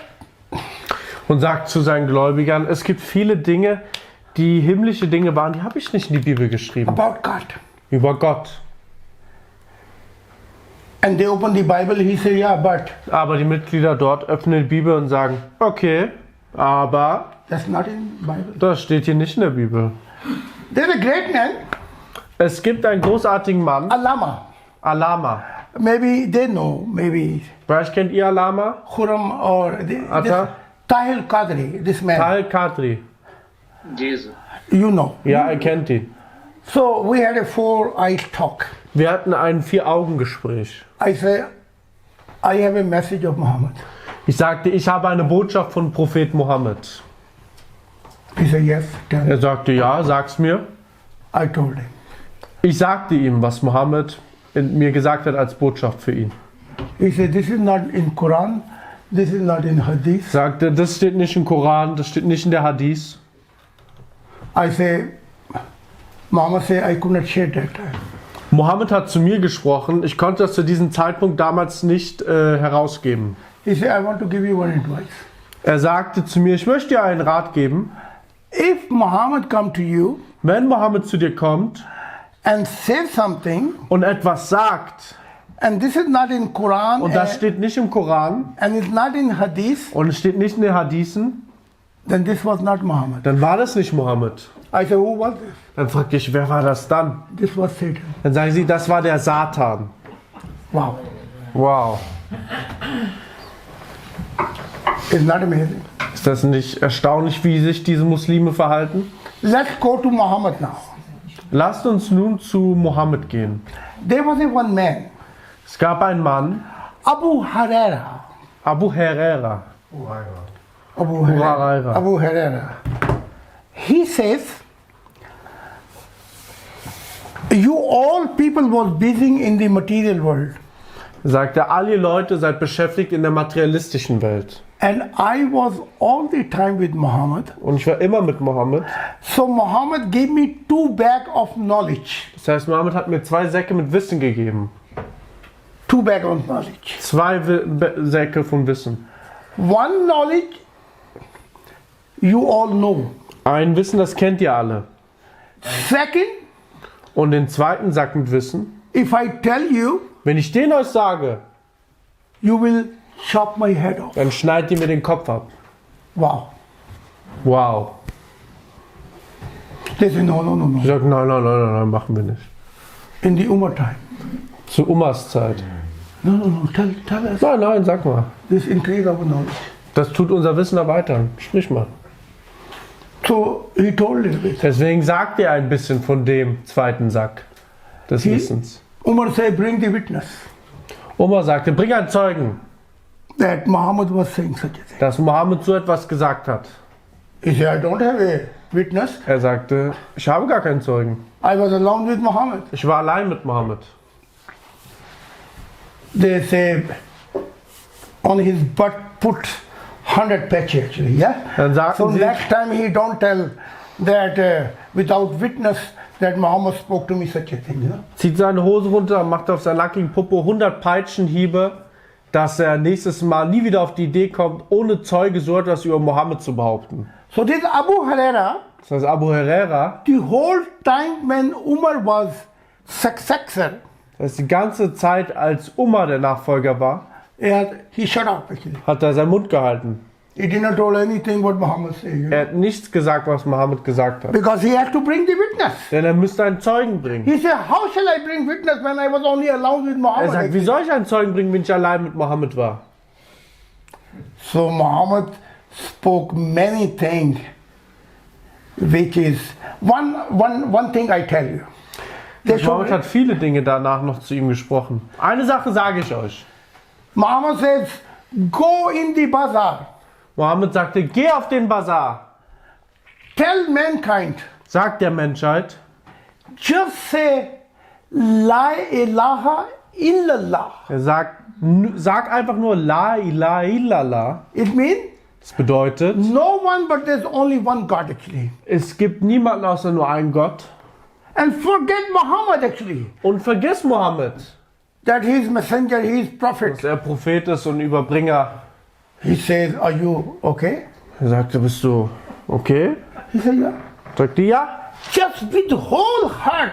und sagt zu seinen Gläubigern, es gibt viele Dinge, die himmlische Dinge waren, die habe ich nicht in die Bibel geschrieben. About God. Über Gott. And they open the Bible, he said, yeah, but Aber die Mitglieder dort öffnen die Bibel und sagen, okay, aber that's not in Bible. das steht hier nicht in der Bibel. There's a great man, Es gibt einen großartigen Mann, Alama. Alama. Maybe they know, maybe Vielleicht kennt ihr Alama? Khurram or this Atta? Tahil Qadri, this man. Tal Kadri. Jesus. You know. Ja, er kennt ihn. So we had a 4-eye talk. Wir hatten ein 4-Augen-Gespräch. I say, I have a message of Muhammad. Ich sagte, ich habe eine Botschaft von Prophet Mohammed. He said, yes, tell me. Er sagte, ja, sag's mir. I told him. Ich sagte ihm, was Mohammed mir gesagt hat als Botschaft für ihn. He said, this is not in Quran, this is not in Hadith. Sagte, das steht nicht im Koran, das steht nicht in der Hadith. I say, Muhammad said, I could not share that time. Mohammed hat zu mir gesprochen, ich konnte das zu diesem Zeitpunkt damals nicht herausgeben. He said, I want to give you one advice. Er sagte zu mir, ich möchte dir einen Rat geben. If Muhammad come to you Wenn Mohammed zu dir kommt and say something, und etwas sagt, and this is not in Quran, und das steht nicht im Koran and it's not in Hadith, und es steht nicht in den Hadithen, then this was not Muhammad. dann war das nicht Mohammed. I said, who was this? Dann fragte ich, wer war das dann? This was Satan. Dann sagen sie, das war der Satan. Wow. Wow. It's not amazing. Ist das nicht erstaunlich, wie sich diese Muslime verhalten? Let's go to Muhammad now. Lasst uns nun zu Mohammed gehen. There was a one man, Es gab einen Mann, Abu Huraira. Abu Huraira. Abu Huraira. Huraira. Abu Huraira. He says, you all people was busy in the material world, Er sagte, alle Leute seid beschäftigt in der materialistischen Welt. and I was all the time with Muhammad. Und ich war immer mit Mohammed. So Muhammad gave me 2 bags of knowledge. Das heißt, Mohammed hat mir 2 Säcke mit Wissen gegeben. 2 bags of knowledge. 2 Säcke von Wissen. One knowledge you all know. Ein Wissen, das kennt ihr alle. Second, Und den zweiten Sack mit Wissen, if I tell you, wenn ich den euch sage, you will chop my head off. dann schneidet ihr mir den Kopf ab. Wow. Wow. They say, no, no, no, Ich no. sage, nein, machen wir nicht. In the Umar time. Zu Umas Zeit. No, no, no. Tell us. Nein, sag mal. This increase our knowledge. Das tut unser Wissen erweitern. Sprich mal. So he told a little bit. Deswegen sagt ihr ein bisschen von dem zweiten Sack des Wissens. Umar said, bring the witness Oma sagte, bring einen Zeugen, that Muhammad was saying such a thing. dass Mohammed so etwas gesagt hat. He said, I don't have a witness. Er sagte, ich habe gar keinen Zeugen. I was alone with Muhammad. Ich war allein mit Mohammed. They say, on his butt put 100 patch actually, yeah? Dann sagten So sie, next time he don't tell that without witness that Muhammad spoke to me such a thing, you know? zieht seine Hose runter und macht auf seiner lackigen Puppe 100 Peitschenhiebe, dass er nächstes Mal nie wieder auf die Idee kommt, ohne Zeuge so etwas über Mohammed zu behaupten. So this Abu Huraira, Das heißt, Abu Huraira, the whole time when Umar was successor, das heißt, die ganze Zeit, als Umar der Nachfolger war, he shut up actually. hat er seinen Mund gehalten. He did not tell anything what Muhammad said. Er hat nichts gesagt, was Mohammed gesagt hat. Because he had to bring the witness. Denn er müsste einen Zeugen bringen. He said, how shall I bring witness when I was only alone with Er Muhammad? sagt, wie soll ich einen Zeugen bringen, wenn ich allein mit Mohammed war? So Muhammad spoke many things, which is one thing I tell you. Mohammed hat viele Dinge danach noch zu ihm gesprochen. Eine Sache sage ich euch. Muhammad says, go in the bazaar, Mohammed sagte, geh auf den Bazar. tell mankind, Sagt der Menschheit, just say, La ilaha illallah. er sagt, sag einfach nur La ilaha illallah. It means Das bedeutet, no one but there's only one God actually. es gibt niemanden außer nur einen Gott. And forget Muhammad actually, Und vergiss Mohammed, that he is messenger, he is dass prophet. er Prophet ist und Überbringer. He says, are you okay? Er sagte, bist du okay? He said, yeah. Sagte, ja. Just with whole heart,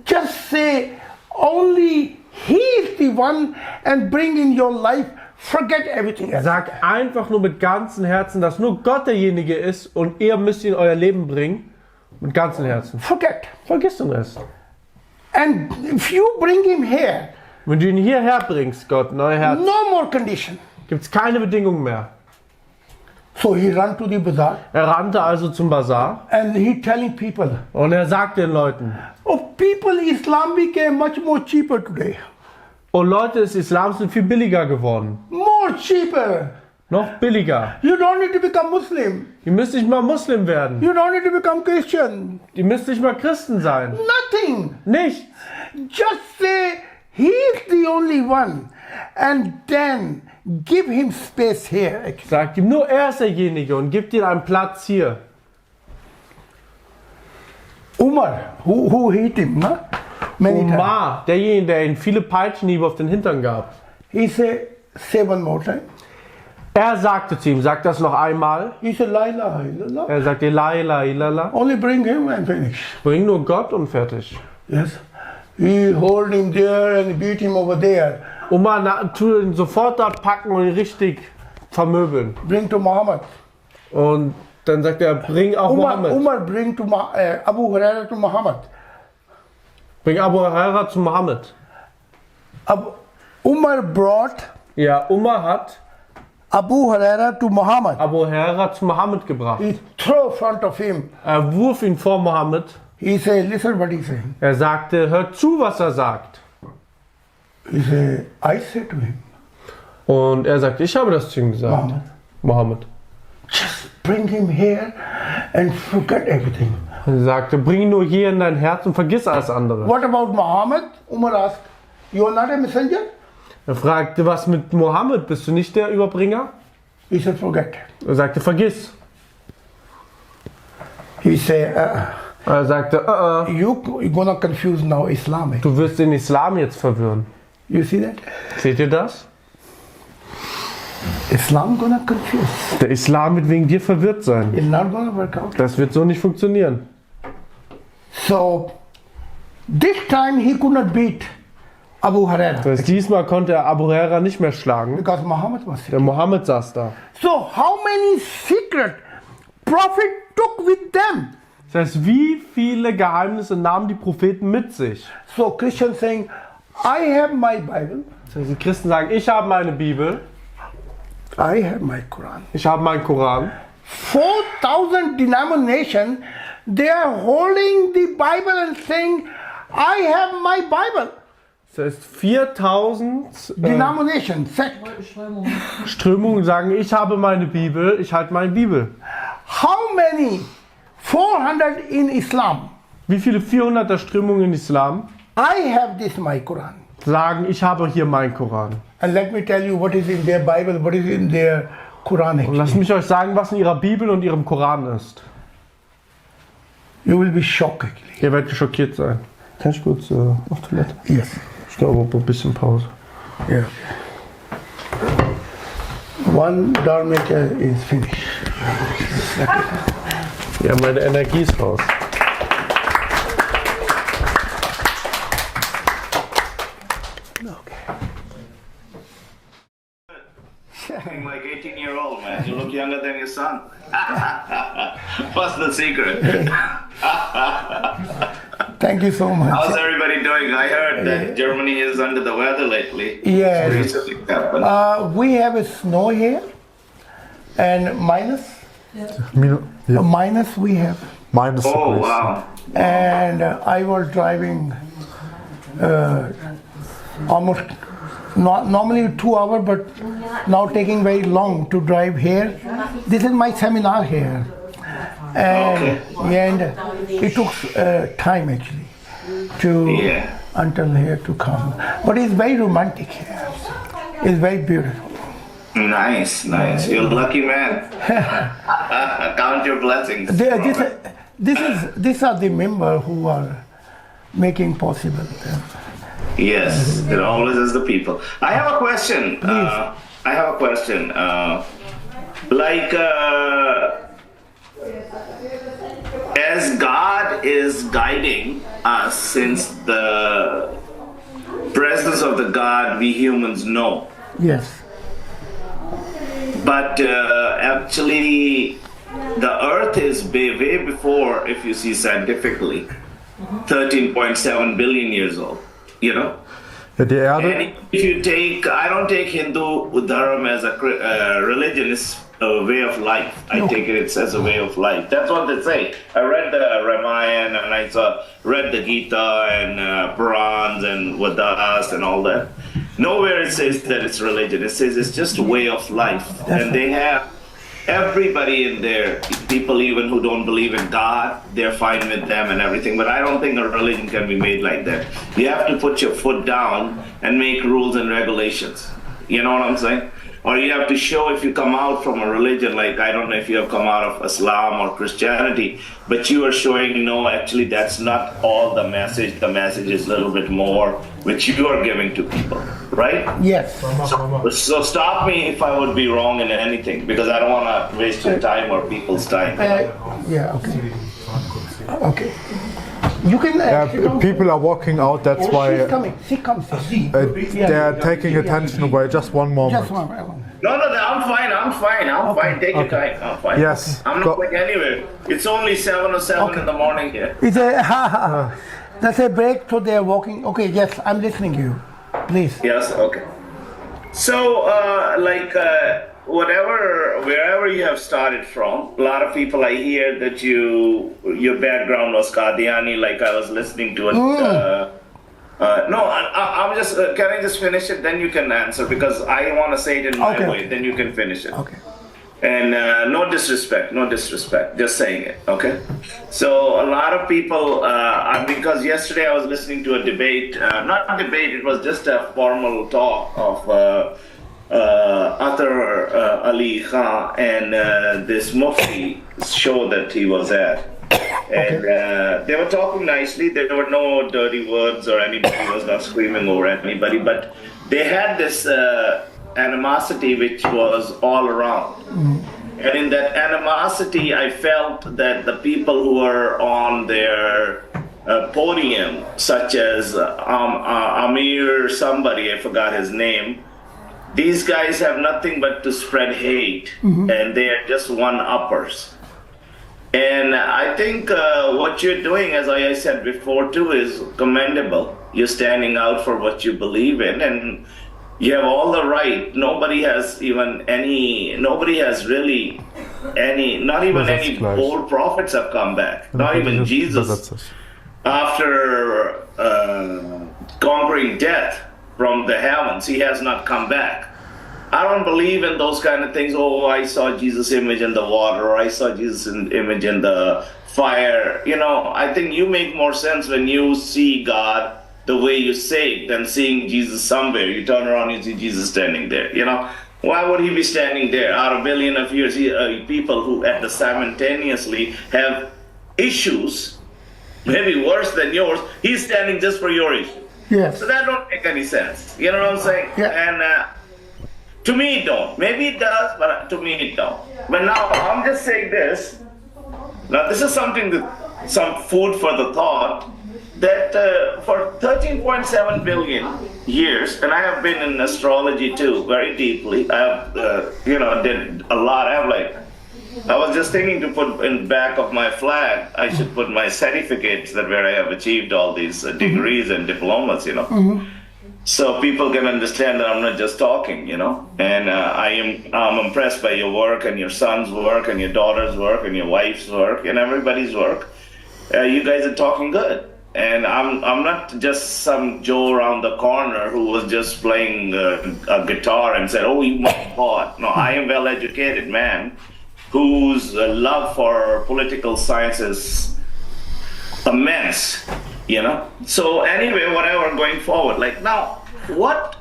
just say, only he is the one and bring in your life, forget everything else. Sag einfach nur mit ganzem Herzen, dass nur Gott derjenige ist und ihr müsst ihn in euer Leben bringen. Mit ganzem Herzen. Forget. Vergiss den Rest. And if you bring him here, Wenn du ihn hierher bringst, Gott, in euer Herz, no more condition. gibt es keine Bedingungen mehr. So he ran to the bazaar Er rannte also zum Bazar and he telling people, und er sagt den Leuten, oh people, Islam became much more cheaper today. oh Leute des Islams sind viel billiger geworden. More cheaper. Noch billiger. You don't need to become Muslim. Ihr müsst nicht mal Muslim werden. You don't need to become Christian. Ihr müsst nicht mal Christen sein. Nothing. Nicht. Just say, he is the only one. And then give him space here. Sagt ihm, nur er ist derjenige und gibt ihm einen Platz hier. Umar, who hit him, no? Many times. Umar, derjenige, der ihm viele Peitschenhiebe auf den Hintern gab. He said, say one more time. Er sagte zu ihm, sag das noch einmal. He said, La ilaha illallah. Er sagte, La ilaha illallah. Only bring him and finish. Bring nur Gott und fertig. Yes. He hold him there and beat him over there. Umar tut ihn sofort dort packen und ihn richtig vermöbeln. Bring to Muhammad. Und dann sagt er, bring auch Mohammed. Umar bring to Abu Huraira to Muhammad. Bring Abu Huraira zu Mohammed. Umar brought Ja, Umar hat Abu Huraira to Muhammad. Abu Huraira zu Mohammed gebracht. He threw in front of him. Er wurf ihn vor Mohammed. He said, listen what he's saying. Er sagte, hört zu, was er sagt. He said, I said to him, Und er sagte, ich habe das zu ihm gesagt. Muhammad, Mohammed. just bring him here and forget everything. Er sagte, bring ihn nur hier in dein Herz und vergiss alles andere. What about Muhammad? Umar asked, you are not a messenger? Er fragte, was mit Mohammed? Bist du nicht der Überbringer? He said, forget. Er sagte, vergiss. He said, Er sagte, you're gonna confuse now Islamic. du wirst den Islam jetzt verwirren. You see that? Seht ihr das? Islam gonna confuse. Der Islam wird wegen dir verwirrt sein. It's not gonna work out. Das wird so nicht funktionieren. So, this time he could not beat Abu Huraira Das heißt, diesmal konnte er Abu Huraira nicht mehr schlagen. because Muhammad was sick. Der Mohammed saß da. So, how many secret prophet took with them? Das heißt, wie viele Geheimnisse nahmen die Propheten mit sich? So, Christians saying, I have my Bible, Das heißt, die Christen sagen, ich habe meine Bibel, I have my Quran. ich habe meinen Koran. 4,000 denominations, they are holding the Bible and saying, I have my Bible. Das heißt, 4000 Denomination, sect. Strömungen sagen, ich habe meine Bibel, ich halte meine Bibel. How many? 400 in Islam. Wie viele 400er Strömungen in Islam I have this my Quran. sagen, ich habe hier meinen Koran? And let me tell you what is in their Bible, what is in their Quran. Und lasst mich euch sagen, was in ihrer Bibel und ihrem Koran ist. You will be shocked actually. Ihr werdet schockiert sein. Kann ich kurz auf Toilette? Yes. Ich glaube, ein bisschen Pause. Yeah. One dormitory is finished. Ja, meine Energie ist raus. Looking like 18-year-old, man. You look younger than your son. What's the secret? Thank you so much. How's everybody doing? I heard that Germany is under the weather lately. Yes. Recently happened. We have a snow here and minus. Minus we have. Minus Oh, degrees. wow. And I was driving almost normally 2 hours, but now taking very long to drive here. This is my seminar here, and it took time actually to until here to come. But it's very romantic here. It's very beautiful. Nice, nice. You're a lucky man. Count your blessings. These are the members who are making possible. Yes, it always is the people. I have a question. As God is guiding us, since the presence of the God we humans know. Yes. But actually, the Earth is way before, if you see scientifically, 13.7 billion years old. You know? Ja, die Erde. And if you take, I don't take Hindu Dharma as a religion, it's a way of life. I take it as a way of life. That's what they say. I read the Ramayana and I read the Gita and Purans and Vedas and all that. Nowhere it says that it's religion. It says it's just a way of life. And they have everybody in there, people even who don't believe in God, they're fine with them and everything. But I don't think a religion can be made like that. You have to put your foot down and make rules and regulations. You know what I'm saying? Or you have to show if you come out from a religion, like I don't know if you have come out of Islam or Christianity, but you are showing, no, actually that's not all the message. The message is a little bit more, which you are giving to people, right? Yes. So stop me if I would be wrong in anything, because I don't want to waste your time or people's time. Yeah, okay. Okay. You can. People are walking out, that's why She's coming. She comes. they're taking attention away. Just one moment. Just one. No, I'm fine. Take your time. I'm fine. Yes. I'm not going anywhere. It's only 7:07 in the morning here. It's a that's a break, so they're walking. Okay, yes, I'm listening to you. Please. Yes, okay. So, wherever you have started from, a lot of people, I hear that your background was Qadiani, like I was listening to it. I'm just, can I just finish it? Then you can answer, because I want to say it in my way, then you can finish it. Okay. And no disrespect, just saying it, okay? So a lot of people, because yesterday I was listening to a debate, not a debate, it was just a formal talk of Athar Ali Khan and this Mufti show that he was at. And they were talking nicely, there were no dirty words or anybody was not screaming over anybody, but they had this animosity which was all around. And in that animosity, I felt that the people who were on their podium, such as Amir somebody, I forgot his name, these guys have nothing but to spread hate, and they are just one-uppers. And I think what you're doing, as I said before too, is commendable. You're standing out for what you believe in, and you have all the right. Nobody has really any, not even any old prophets have come back. Not even Jesus. After conquering death from the heavens, he has not come back. I don't believe in those kind of things. Oh, I saw Jesus' image in the water, or I saw Jesus' image in the fire. You know, I think you make more sense when you see God the way you say it than seeing Jesus somewhere. You turn around, you see Jesus standing there. You know, why would he be standing there? Out of a billion of years, people who at the simultaneously have issues, maybe worse than yours, he's standing just for your issue. Yes. So that don't make any sense. You know what I'm saying? Yeah. And To me, it don't. Maybe it does, but to me, it don't. But now, I'm just saying this. Now, this is something that, some food for the thought, that for 13.7 billion years, and I have been in astrology too, very deeply. I have, did a lot. I was just thinking to put in back of my flag, I should put my certificates that where I have achieved all these degrees and diplomas, So people can understand that I'm not just talking, And I'm impressed by your work and your son's work and your daughter's work and your wife's work and everybody's work. You guys are talking good. And I'm not just some Joe around the corner who was just playing a guitar and said, "Oh, you must God." No, I am well-educated man whose love for political science is immense, So anyway, whatever, going forward, like now, what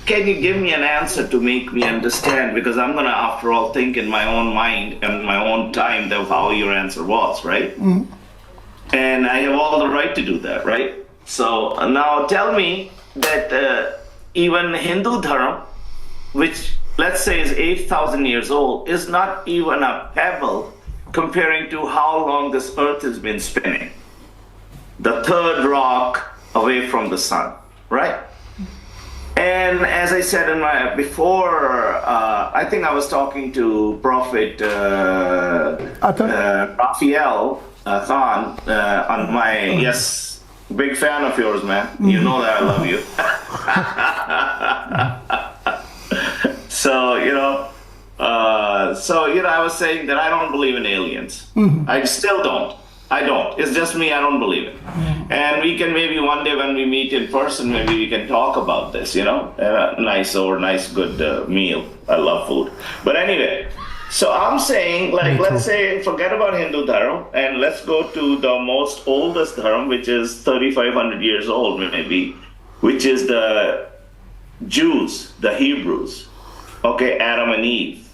can you give me an answer to make me understand? Because I'm gonna, after all, think in my own mind and my own time of how your answer was, right? Mm-hmm. And I have all the right to do that, right? So now tell me that even Hindu Dharma, which let's say is 8,000 years old, is not even a pebble comparing to how long this earth has been spinning. The third rock away from the sun, right? And as I said in my before, I think I was talking to Prophet Raphael Khan on my, yes, big fan of yours, man. You know that I love you. So, I was saying that I don't believe in aliens. Mm-hmm. I still don't. I don't. It's just me, I don't believe it. Mm-hmm. And we can maybe one day when we meet in person, maybe we can talk about this, a nice, good meal. I love food. But anyway, so I'm saying, let's say, forget about Hindu Dharma, and let's go to the most oldest Dharma, which is 3,500 years old, maybe, which is the Jews, the Hebrews, Adam and Eve.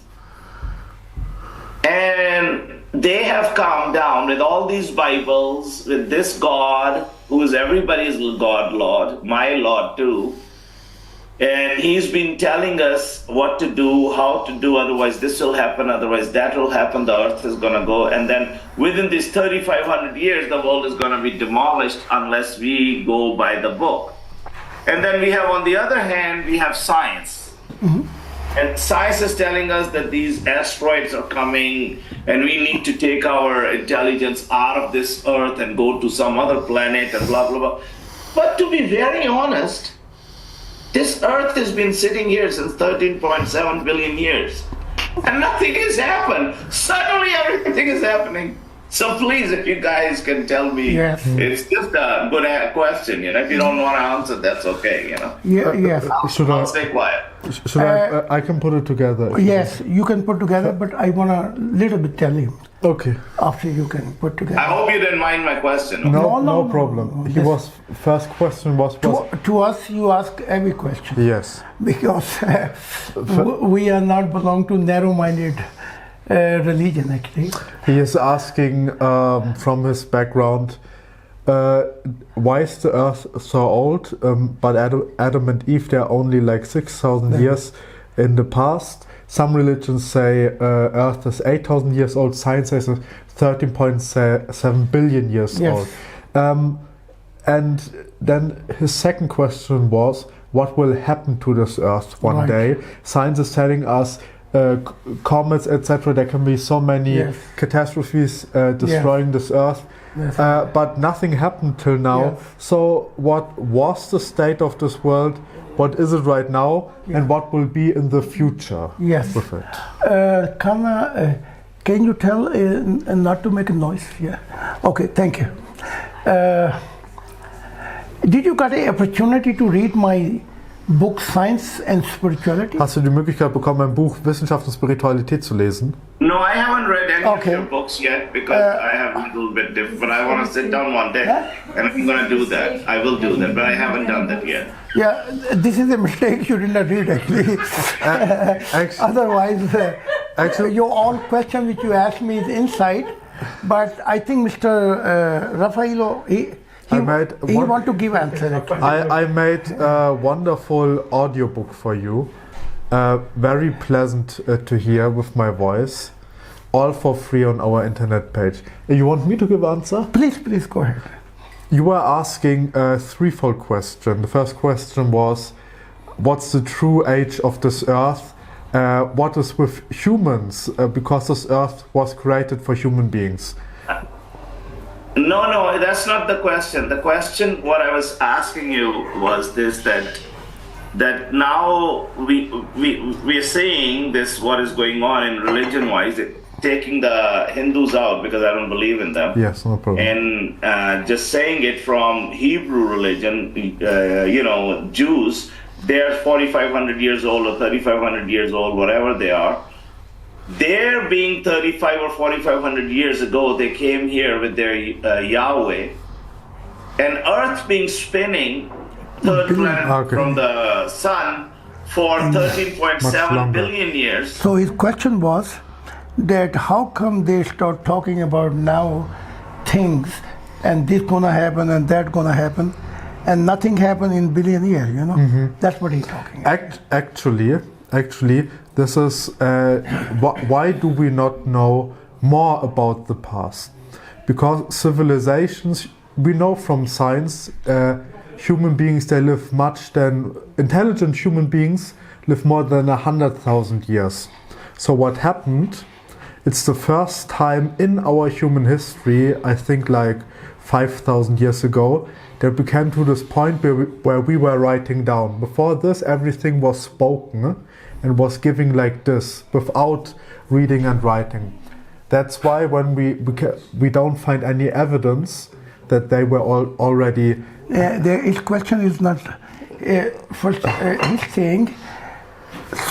And they have come down with all these Bibles, with this God, who is everybody's God, Lord, my Lord too. And he's been telling us what to do, how to do, otherwise this will happen, otherwise that will happen, the earth is going to go. And then within these 3,500 years, the world is going to be demolished unless we go by the book. And then we have, on the other hand, we have science. Mm-hmm. And science is telling us that these asteroids are coming and we need to take our intelligence out of this earth and go to some other planet and blah, blah, blah. But to be very honest, this earth has been sitting here since 13.7 billion years. And nothing has happened. Suddenly everything is happening. So please, if you guys can tell me, yes. It's just a good question, If you don't want to answer, that's okay, Yes. I'll stay quiet. I can put it together. Yes, you can put together, but I want to little bit tell you. Okay. After you can put together. I hope you didn't mind my question. No problem. First question was to us. You ask every question. Yes. Because we are not belong to narrow-minded religion, actually. He is asking from his background, why is the earth so old, but Adam and Eve, they're only like 6,000 years in the past. Some religions say earth is 8,000 years old, science says 13.7 billion years old. And then his second question was, what will happen to this earth one day? Science is telling us comets, etc. There can be so many catastrophes destroying this earth, but nothing happened till now. So what was the state of this world? What is it right now, and what will be in the future with it? Can you tell not to make a noise? Yeah. Okay, thank you. Did you get an opportunity to read my book Science and Spirituality? Hast du die Möglichkeit bekommen, mein Buch Wissenschaft und Spiritualität zu lesen? No, I haven't read any of your books yet because I have a little bit different. But I want to sit down one day and I'm going to do that. I will do that, but I haven't done that yet. Yeah, this is a mistake you did not read actually. Otherwise, your all question which you asked me is inside. But I think Mr. Raffaello, he want to give answer. I made a wonderful audiobook for you. very pleasant to hear with my voice. All for free on our internet page. You want me to give answer? Please go ahead. You were asking a threefold question. The first question was, what's the true age of this earth? What is with humans? Because this earth was created for human beings. No, that's not the question. The question, what I was asking you was this, that now we are seeing this, what is going on in religion-wise, taking the Hindus out because I don't believe in them. Yes, no problem. And just saying it from Hebrew religion, Jews, they're 4,500 years old or 3,500 years old, whatever they are. They're being 35 or 4,500 years ago, they came here with their Yahweh, and Earth being spinning, third planet from the sun, for 13.7 billion years. So his question was that how come they start talking about now things and this gonna happen and that gonna happen and nothing happened in billion years, That's what he's talking about. Actually, this is why do we not know more about the past? Because civilizations, we know from science, human beings, they live intelligent human beings live more than 100,000 years. So what happened, it's the first time in our human history, I think like 5,000 years ago, that we came to this point where we were writing down. Before this, everything was spoken and was giving like this, without reading and writing. That's why when we don't find any evidence that they were already... His question is not... first, he's saying,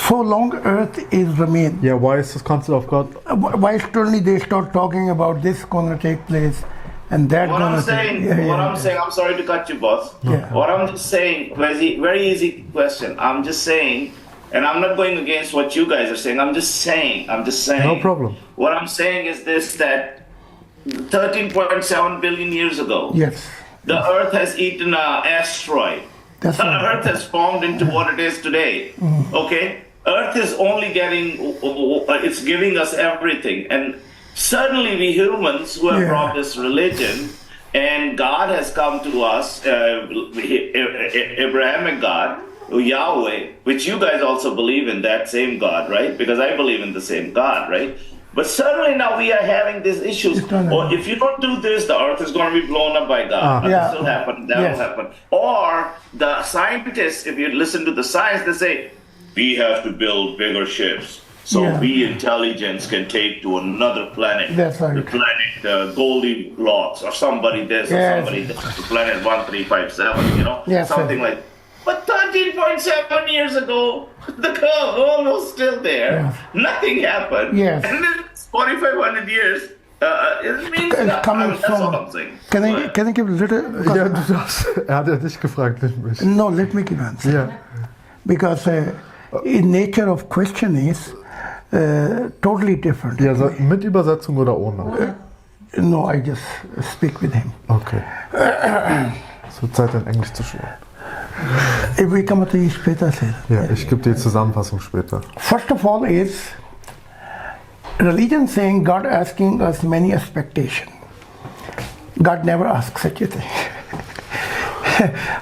so long Earth is remain. Yeah, why is this concept of God? Why suddenly they start talking about this going to take place and that What going I'm to saying, take... I'm saying, I'm sorry to cut you, boss. Yeah. What I'm just saying, very easy question. I'm just saying, and I'm not going against what you guys are saying. I'm just saying. No problem. What I'm saying is this, that 13.7 billion years ago, Yes. the Earth has eaten an asteroid. That's The right. Earth has formed into what it is today. Okay? Earth is only it's giving us everything. And suddenly we humans who have brought this religion, and God has come to us, Abrahamic God, Yahweh, which you guys also believe in, that same God, right? Because I believe in the same God, right? But suddenly now we are having these issues. Or if you don't do this, the earth is going to be blown up by God. That will happen. That will happen. Or the scientists, if you listen to the science, they say, we have to build bigger ships so we intelligence can take to another planet. That's right. The planet Goldilocks or somebody this or somebody this. The planet 1357, something like. But 13.7 years ago, the curve was still there. Nothing happened. Yes. And then 4,500 years, it means It's coming that's from... all I'm saying. Can I give a little... Ja, du darfst. Hat dich gefragt, nicht mich. No, let me give answer. Yeah. Because in nature of question is totally different. Ja, mit Übersetzung oder ohne? No, I just speak with him. Okay. Es wird Zeit, in Englisch zu schauen. We come to you später. Ja, ich gebe die Zusammenfassung später. First of all is religion saying God asking us many expectations. God never asks such a thing.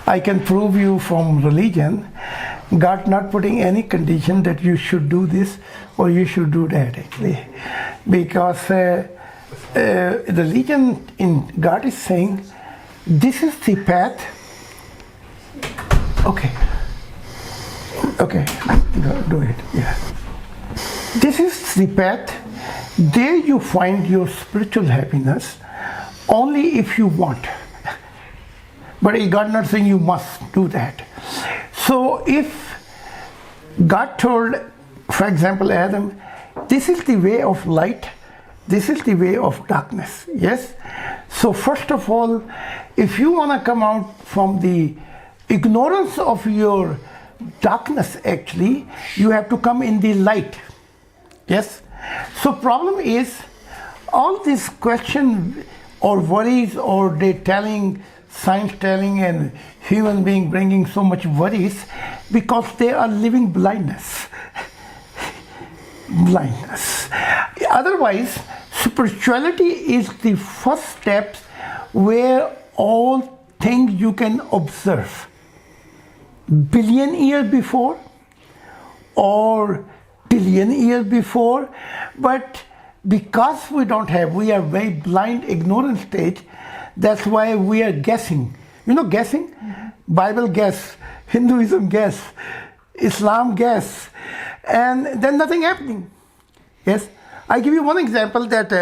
I can prove you from religion, God not putting any condition that you should do this or you should do that actually. Because religion in God is saying this is the path. Okay, do it, yeah. This is the path, there you find your spiritual happiness only if you want. But God not saying you must do that. So if God told, for example, Adam, this is the way of light, this is the way of darkness, yes? So first of all, if you want to come out from the ignorance of your darkness, actually, you have to come in the light. Yes? So problem is, all this question, or worries, or they telling, science telling, and human being bringing so much worries because they are living blindness. Blindness. Otherwise, spirituality is the first step where all things you can observe. Billion years before or billion years before, but because we are very blind, ignorant state, that's why we are guessing. You know guessing? Mm-hmm. Bible guess, Hinduism guess, Islam guess, and then nothing happening. Yes? I give you one example that,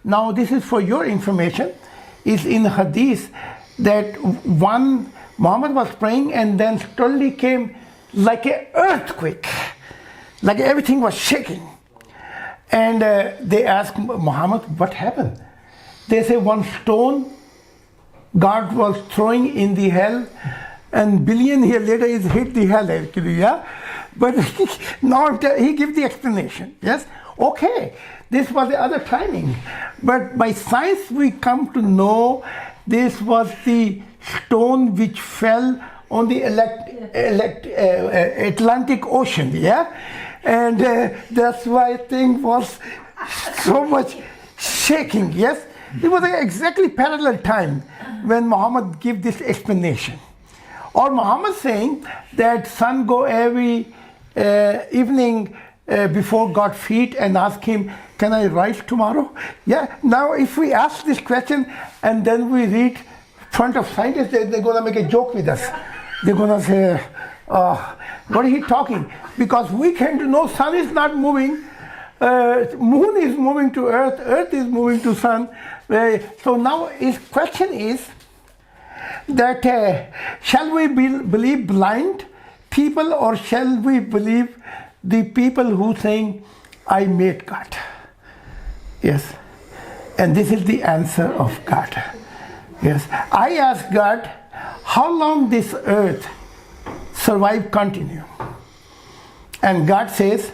now this is for your information, is in Hadith that one, Muhammad was praying and then suddenly came like an earthquake, like everything was shaking. And they asked Muhammad, what happened? They say one stone God was throwing in the hell, and billion years later it hit the hell actually, yeah? But now he gives the explanation, yes? Okay, this was the other timing. But by science we come to know this was the stone which fell on the Atlantic Ocean, yeah? And that's why thing was so much shaking, yes? It was exactly parallel time when Muhammad gave this explanation. Or Muhammad saying that sun go every evening before God's feet and ask him, can I rise tomorrow? Yeah, now if we ask this question and then we read front of scientists, they're going to make a joke with us. They're going to say, what is he talking? Because we came to know sun is not moving, moon is moving to earth, earth is moving to sun. So now his question is that shall we believe blind people, or shall we believe the people who saying, I made God? Yes. And this is the answer of God. Yes. I asked God, how long this earth survive continue? And God says,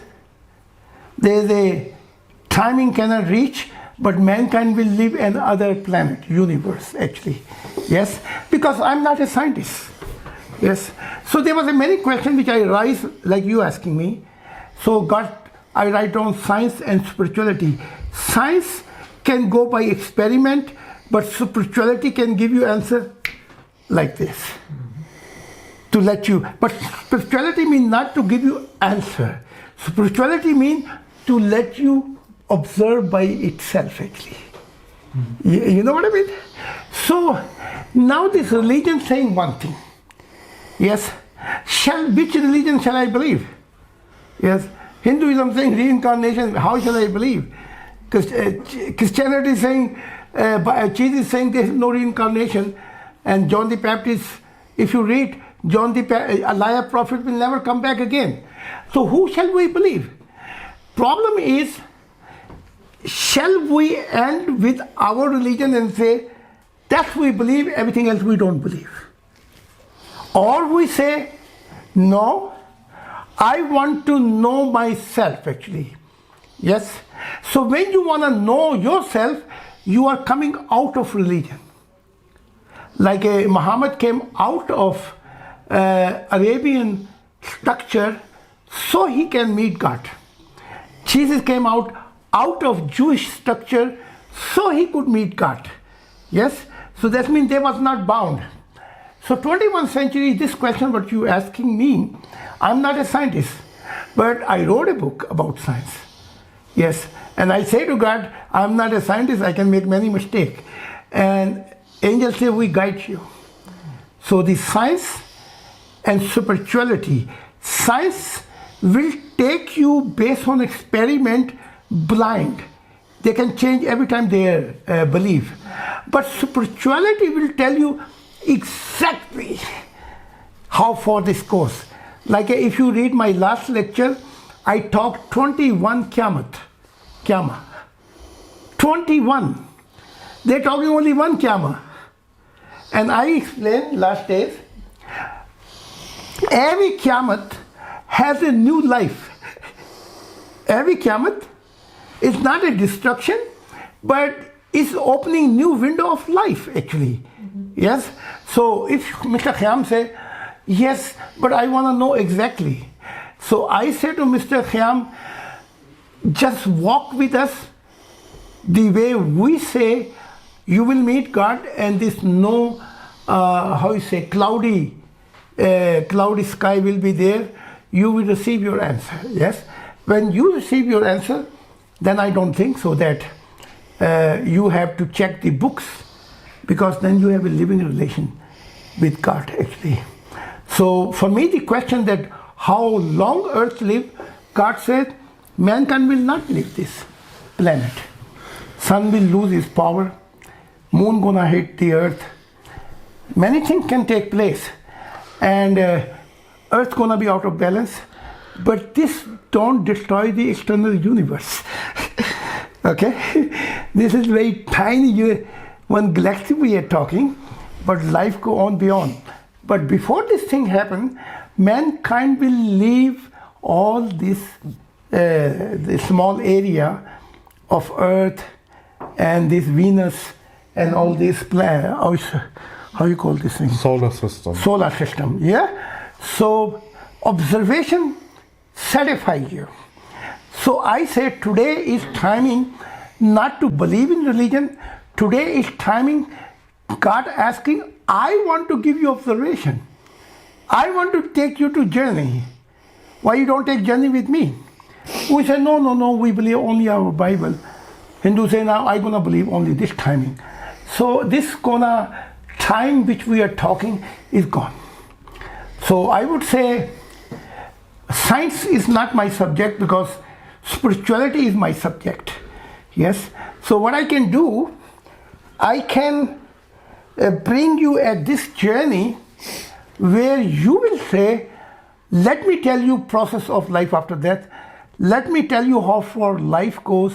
there is a timing cannot reach, but mankind will live in other planet, universe actually. Yes, because I'm not a scientist. Yes, so there was a many questions which I raised, like you asking me. So God, I write down science and spirituality. Science can go by experiment, but spirituality can give you answer like this. To let you, but spirituality means not to give you answer. Spirituality means to let you observe by itself actually. You know what I mean? So now this religion saying one thing. Yes, which religion shall I believe? Yes, Hinduism saying reincarnation, how shall I believe? Because Christianity is saying, Jesus is saying there is no reincarnation, and John the Baptist, if you read, John the liar prophet will never come back again. So who shall we believe? Problem is, shall we end with our religion and say, that we believe, everything else we don't believe? Or we say, no, I want to know myself actually. Yes. So when you want to know yourself, you are coming out of religion. Like Muhammad came out of Arabian structure so he can meet God. Jesus came out of Jewish structure so he could meet God. Yes? So that means they was not bound. So 21st century, this question what you asking me, I'm not a scientist, but I wrote a book about science. Yes, and I say to God, I'm not a scientist, I can make many mistakes. And angels say, we guide you. So the science and spirituality, science will take you based on experiment blind. They can change every time they believe. But spirituality will tell you exactly how far this goes. Like if you read my last lecture, I talked 21 Qiyamah. 21. They're talking only one Qiyamah. And I explained last days, every Qiyamah has a new life. Every Qiyamah is not a destruction, but is opening new window of life actually. Yes. So if Mr. Khyam say, yes, but I want to know exactly. So I say to Mr. Khyam, just walk with us the way we say you will meet God, and this no, how you say, cloudy sky will be there. You will receive your answer. Yes. When you receive your answer, then I don't think so that you have to check the books, because then you have a living relation with God actually. So for me, the question that how long earth live, God said mankind will not leave this planet. Sun will lose its power, moon gonna hit the earth, many things can take place, and earth gonna be out of balance, but this don't destroy the external universe. Okay, this is very tiny, one galaxy we are talking, but life go on beyond. But before this thing happen, mankind will leave all this the small area of earth and this Venus and all these planets. How you call this thing? Solar system. Solar system, yeah. So observation satisfy you. So I say today is timing not to believe in religion. Today is timing God asking, I want to give you observation. I want to take you to journey. Why you don't take journey with me? We say, no, we believe only our Bible. Hindu say, now I'm gonna believe only this timing. So this time which we are talking is gone. So I would say science is not my subject, because spirituality is my subject. Yes. So what I can do, I can bring you at this journey where you will say, let me tell you process of life after death. Let me tell you how far life goes.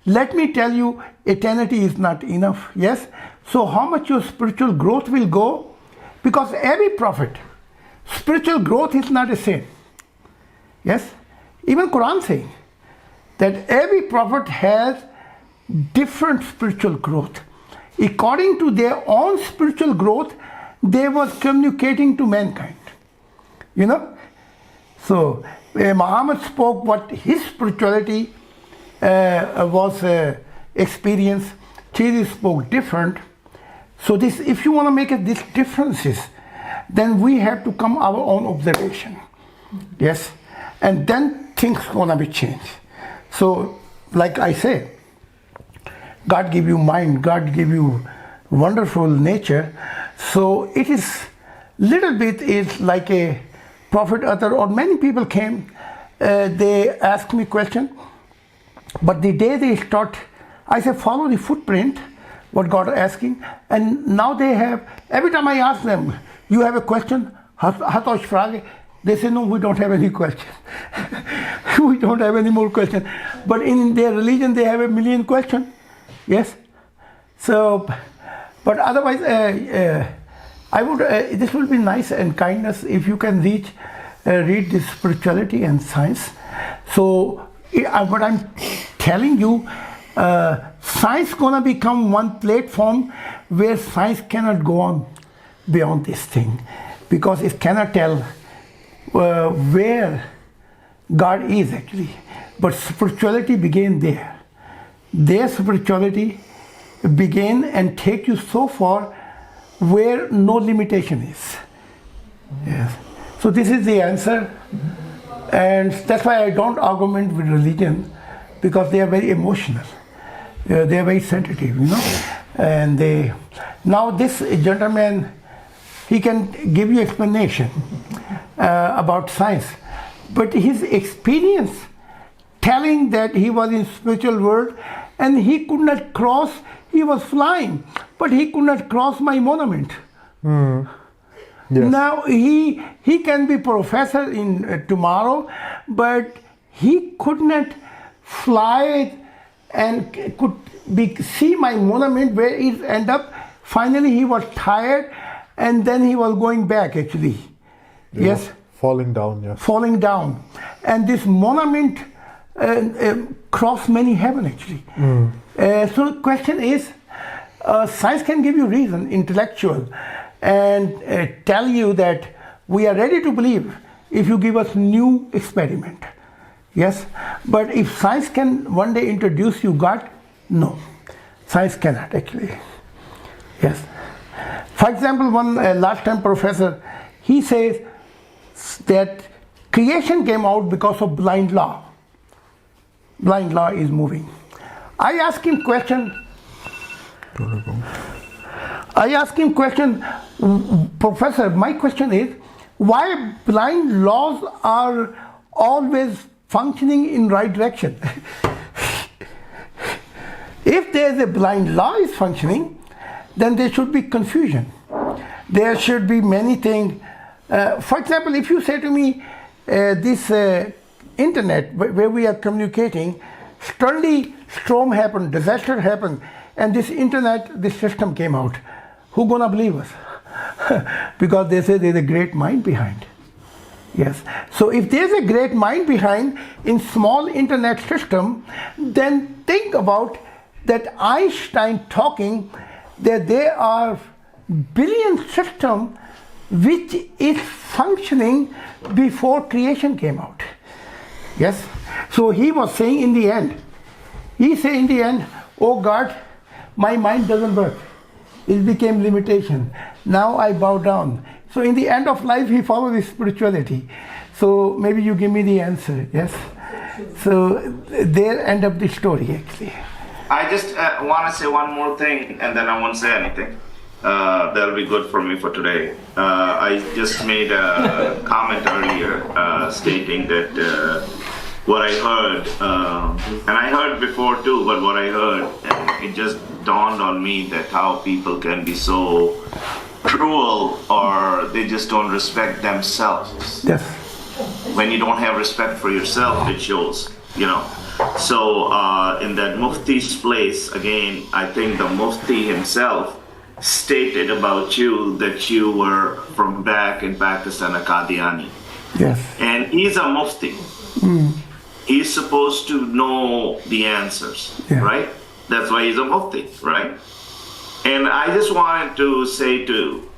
Let me tell you eternity is not enough. Yes. So how much your spiritual growth will go, because every prophet, spiritual growth is not the same. Yes. Even Quran saying that every prophet has different spiritual growth. According to their own spiritual growth, they were communicating to mankind. You know? So Muhammad spoke what his spirituality was experience. Jesus spoke different. So this, if you want to make it these differences, then we have to come our own observation. Yes. And then things gonna be changed. So like I say, God give you mind, God give you wonderful nature. So it is little bit is like a prophet other, or many people came, they asked me question, but the day they start, I say follow the footprint, what God asking, and now they have, every time I ask them, you have a question, they say no, we don't have any question. We don't have any more question. But in their religion they have a million questions. Yes. So, but otherwise, I would. This will be nice and kindness if you can read this spirituality and science. So, what I'm telling you, science gonna become one platform where science cannot go on beyond this thing, because it cannot tell where God is actually. But spirituality began there. Their spirituality began and take you so far where no limitation is. Yes. So this is the answer, and that's why I don't argument with religion, because they are very emotional. They are very sensitive, you know. And they, now this gentleman, he can give you explanation about science, but his experience telling that he was in spiritual world and he could not cross, he was flying, but he could not cross my monument. Yes. Now he can be professor in tomorrow, but he could not fly and could see my monument where it end up. Finally he was tired, and then he was going back actually. Yes. Falling down, yes. Falling down. And this monument crossed many heaven actually. So the question is, Science can give you reason, intellectual, and tell you that we are ready to believe if you give us new experiment. Yes, but if science can one day introduce you God, no, science cannot actually. Yes. For example, one last time professor, he says that creation came out because of blind law. Blind law is moving. I ask him question, Professor, my question is, why blind laws are always functioning in right direction? If there is a blind law is functioning, then there should be confusion. There should be many things. For example, if you say to me, this internet where we are communicating, suddenly storm happened, disaster happened, and this internet, this system came out, who gonna believe us? Because they say there's a great mind behind. Yes. So if there's a great mind behind in small internet system, then think about that Einstein talking that there are billion system which is functioning before creation came out. Yes. So he was saying in the end, oh God, my mind doesn't work. It became limitation. Now I bow down. So in the end of life, he followed his spirituality. So maybe you give me the answer. Yes. So there end up the story actually. I just want to say one more thing, and then I won't say anything. That'll be good for me for today. I just made a comment earlier stating that what I heard, and I heard before too, but what I heard, it just dawned on me that how people can be so cruel, or they just don't respect themselves. Yes. When you don't have respect for yourself, it shows, you know. So in that Mufti's place, again, I think the Mufti himself stated about you that you were from back in Pakistan, a Qadiani. Yes. And he's a Mufti. He's supposed to know the answers, right? That's why he's a Mufti, right? And I just wanted to say to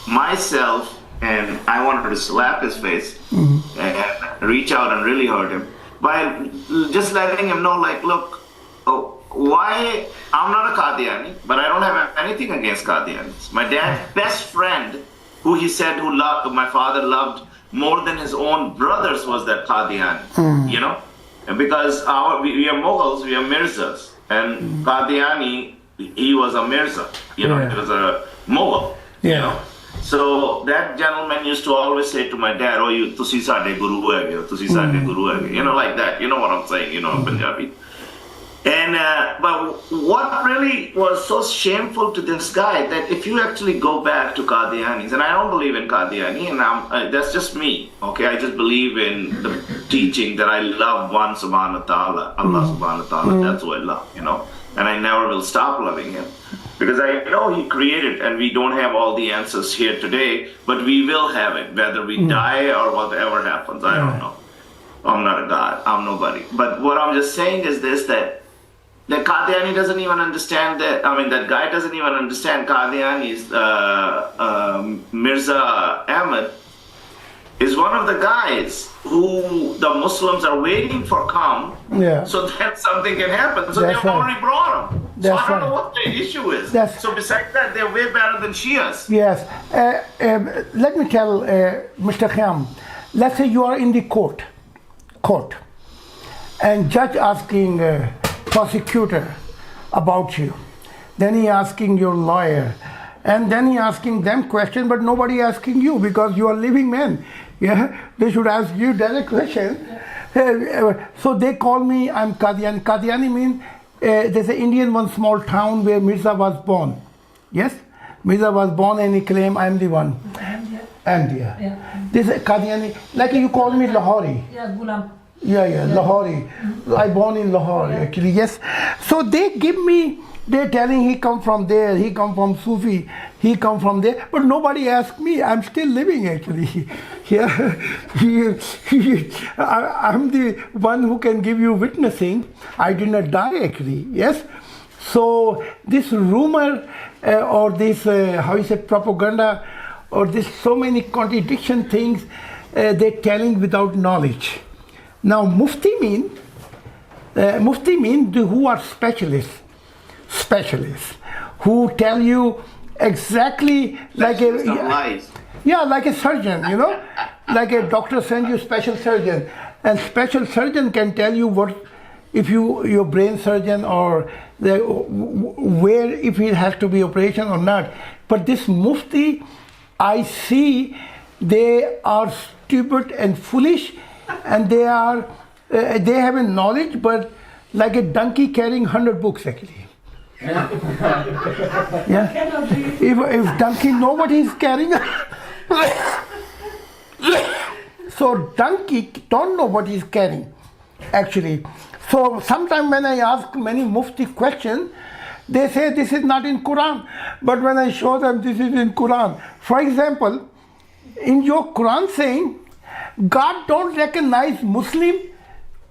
myself, and I wanted to slap his face and reach out and really hurt him by just letting him know, like, look, why I'm not a Qadiani, but I don't have anything against Qadianis. My dad's best friend, who he said my father loved more than his own brothers, was that Qadiani, you know? And because we are Mughals, we are Mirzas, and Qadiani, he was a Mirza, you know, he was a Mughal, you know. So that gentleman used to always say to my dad, you tusi sade guru hai, tusi sade guru hai, you know, like that, you know what I'm saying, you know, in Punjabi. And but what really was so shameful to this guy, that if you actually go back to Qadianis, and I don't believe in Qadiani, and that's just me, okay? I just believe in the teaching that I love one subhanahu wa ta'ala, Allah subhanahu wa ta'ala, that's what I love, you know? And I never will stop loving him. Because I know he created, and we don't have all the answers here today, but we will have it, whether we die or whatever happens, I don't know. I'm not a God, I'm nobody. But what I'm just saying is this, that Qadiani doesn't even understand that, that guy doesn't even understand Qadiani's Mirza Ahmed is one of the guys who the Muslims are waiting for come so that something can happen. So they've already brought him. So I don't know what the issue is. So besides that, they're way better than Shias. Yes. Let me tell Mr. Kham, let's say you are in the court, and judge asking prosecutor about you, then he asking your lawyer, and then he asking them question, but nobody asking you because you are living man. They should ask you direct question. So they call me, I'm Qadiani. Qadiani means there's an Indian one small town where Mirza was born. Yes, Mirza was born, and he claimed I'm the one. Ahmadiyya. This is Qadiani, like you call me Lahori. Ghulam. Lahori. I born in Lahore actually, yes. So they give me, they're telling he come from there, he come from Sufi, he come from there, but nobody asked me. I'm still living actually. I'm the one who can give you witnessing. I did not die actually, yes. So this rumor or this how you say propaganda or this so many contradiction things they're telling without knowledge. Now mufti mean who are specialists who tell you exactly like Lies. like a surgeon, you know, like a doctor sends you special surgeon, and special surgeon can tell you what if your brain surgeon or where if it has to be operation or not. But this mufti, I see they are stupid and foolish, and they have a knowledge, but like a donkey carrying 100 books actually. Yeah. If donkey know what he's carrying, so donkey don't know what he's carrying actually. So sometimes when I ask many mufti questions, they say this is not in Quran. But when I show them this is in Quran, for example, in your Quran saying, God don't recognize Muslim,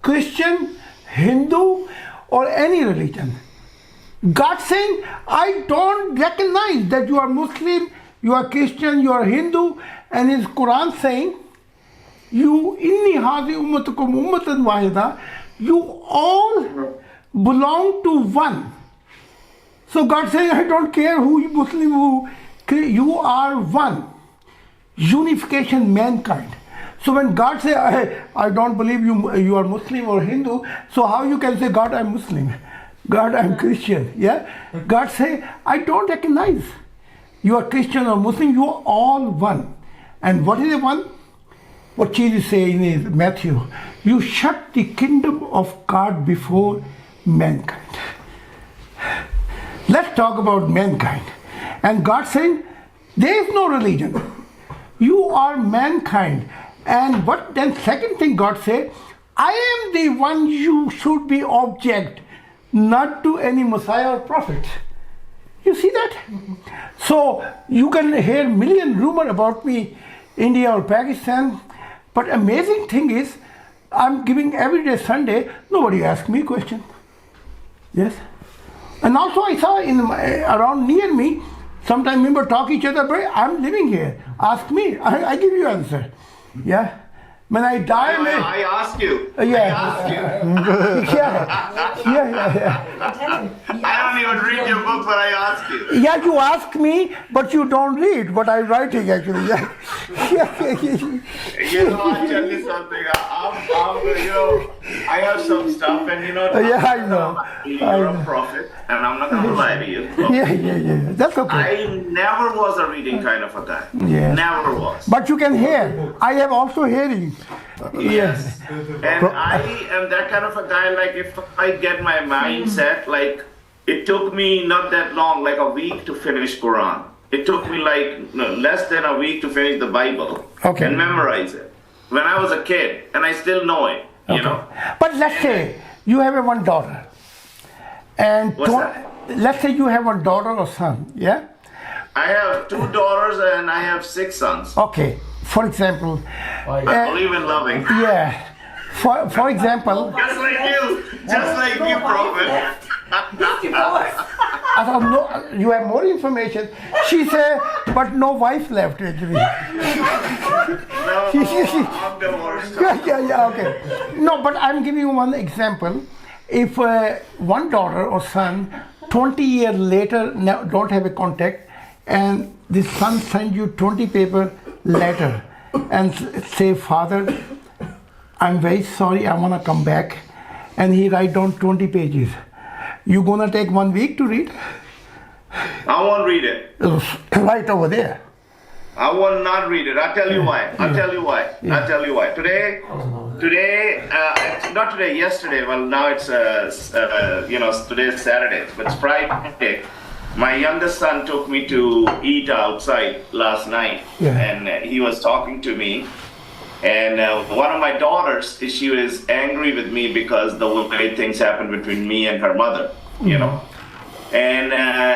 Christian, Hindu, or any religion. God saying, I don't recognize that you are Muslim, you are Christian, you are Hindu, and his Quran saying, you inni hazi ummatukum ummatan wahida, you all belong to one. So God saying, I don't care who you Muslim, who you are one. Unification mankind. So when God say, I don't believe you are Muslim or Hindu, so how you can say, God, I'm Muslim, God, I'm Christian, yeah? God say, I don't recognize you are Christian or Muslim, you are all one. And what is the one? What Jesus say in his Matthew, you shut the kingdom of God before mankind. Let's talk about mankind. And God saying, there is no religion. You are mankind. And what then second thing God say, I am the one you should be object, not to any Messiah or prophet. You see that? So you can hear million rumor about me, India or Pakistan, but amazing thing is, I'm giving every day Sunday, nobody asks me a question. Yes? And also I saw around near me, sometimes people talk each other, but I'm living here. Ask me, I give you answer. Yeah? When I die, I ask you. yeah. I ask you. yeah. I don't even read your book, but I ask you. Yeah, you ask me, but you don't read what I'm writing actually. Yeah. You know, I'll tell you something. I have some stuff, and Yeah, I know. You're a prophet, and I'm not going to lie to you. Yeah. That's okay. I never was a reading kind of a guy. Yeah. Never was. But you can hear. I have also hearing. Yes. And I am that kind of a guy, like if I get my mindset, like it took me not that long, like a week to finish Quran. It took me less than a week to finish the Bible and memorize it. When I was a kid, and I still know it, you know. But let's say you have one daughter. And let's say you have one daughter or son, yeah? I have 2 daughters and I have 6 sons. Okay. For example, I believe in loving. yeah. For example, Just like you, Prophet. I thought, no, you have more information. She said, but no wife left actually. No, I'm divorced. Yeah, okay. No, but I'm giving you one example. If one daughter or son, 20 years later, don't have a contact, and the son sends you 20 paper letter and say, Father, I'm very sorry, I want to come back. And he write down 20 pages. You gonna take 1 week to read? I won't read it. Right over there. I will not read it. I'll tell you why. I'll tell you why. Today, not today, yesterday, well now it's, today is Saturday, but it's Friday. My youngest son took me to eat outside last night, and he was talking to me. And one of my daughters, she was angry with me because the way things happened between me and her mother, you know. And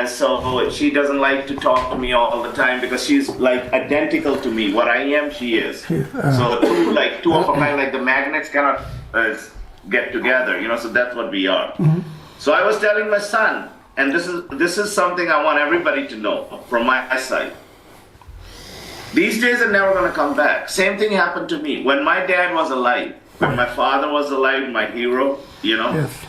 so she doesn't like to talk to me all the time because she's like identical to me. What I am, she is. So two of them, like the magnets cannot get together, you know, so that's what we are. So I was telling my son, and this is something I want everybody to know from my side. These days are never going to come back. Same thing happened to me when my dad was alive, when my father was alive, my hero, you know. Yes.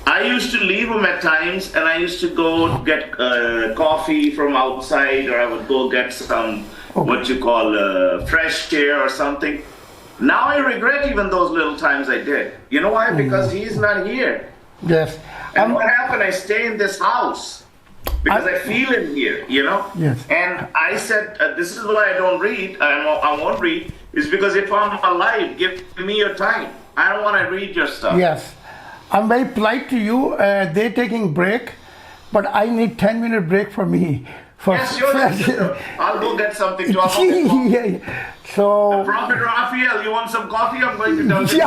I used to leave him at times, and I used to go get coffee from outside, or I would go get some, what you call, fresh air or something. Now I regret even those little times I did. You know why? Because he's not here. Yes. And what happened? I stay in this house because I feel him here, you know? Yes. And I said, this is why I don't read, I won't read, is because if I'm alive, give me your time. I don't want to read your stuff. Yes. I'm very polite to you. They're taking break, but I need 10-minute break for me. Yes, sure. I'll go get something to yeah. So. Prophet Raphael, you want some coffee? I'm going to tell you.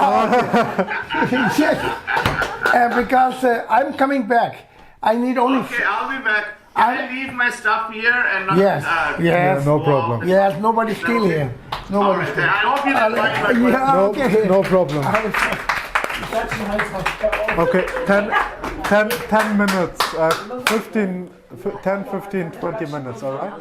Yeah. Because I'm coming back. I need only. Okay, I'll be back. Can I leave my stuff here and not? Yes. Yes. Yeah, no problem. Yes. Nobody's still here. Nobody's still. I hope you didn't mind my question. Yeah. Okay. No problem. Okay, 10 minutes, 15, 20 minutes, all right?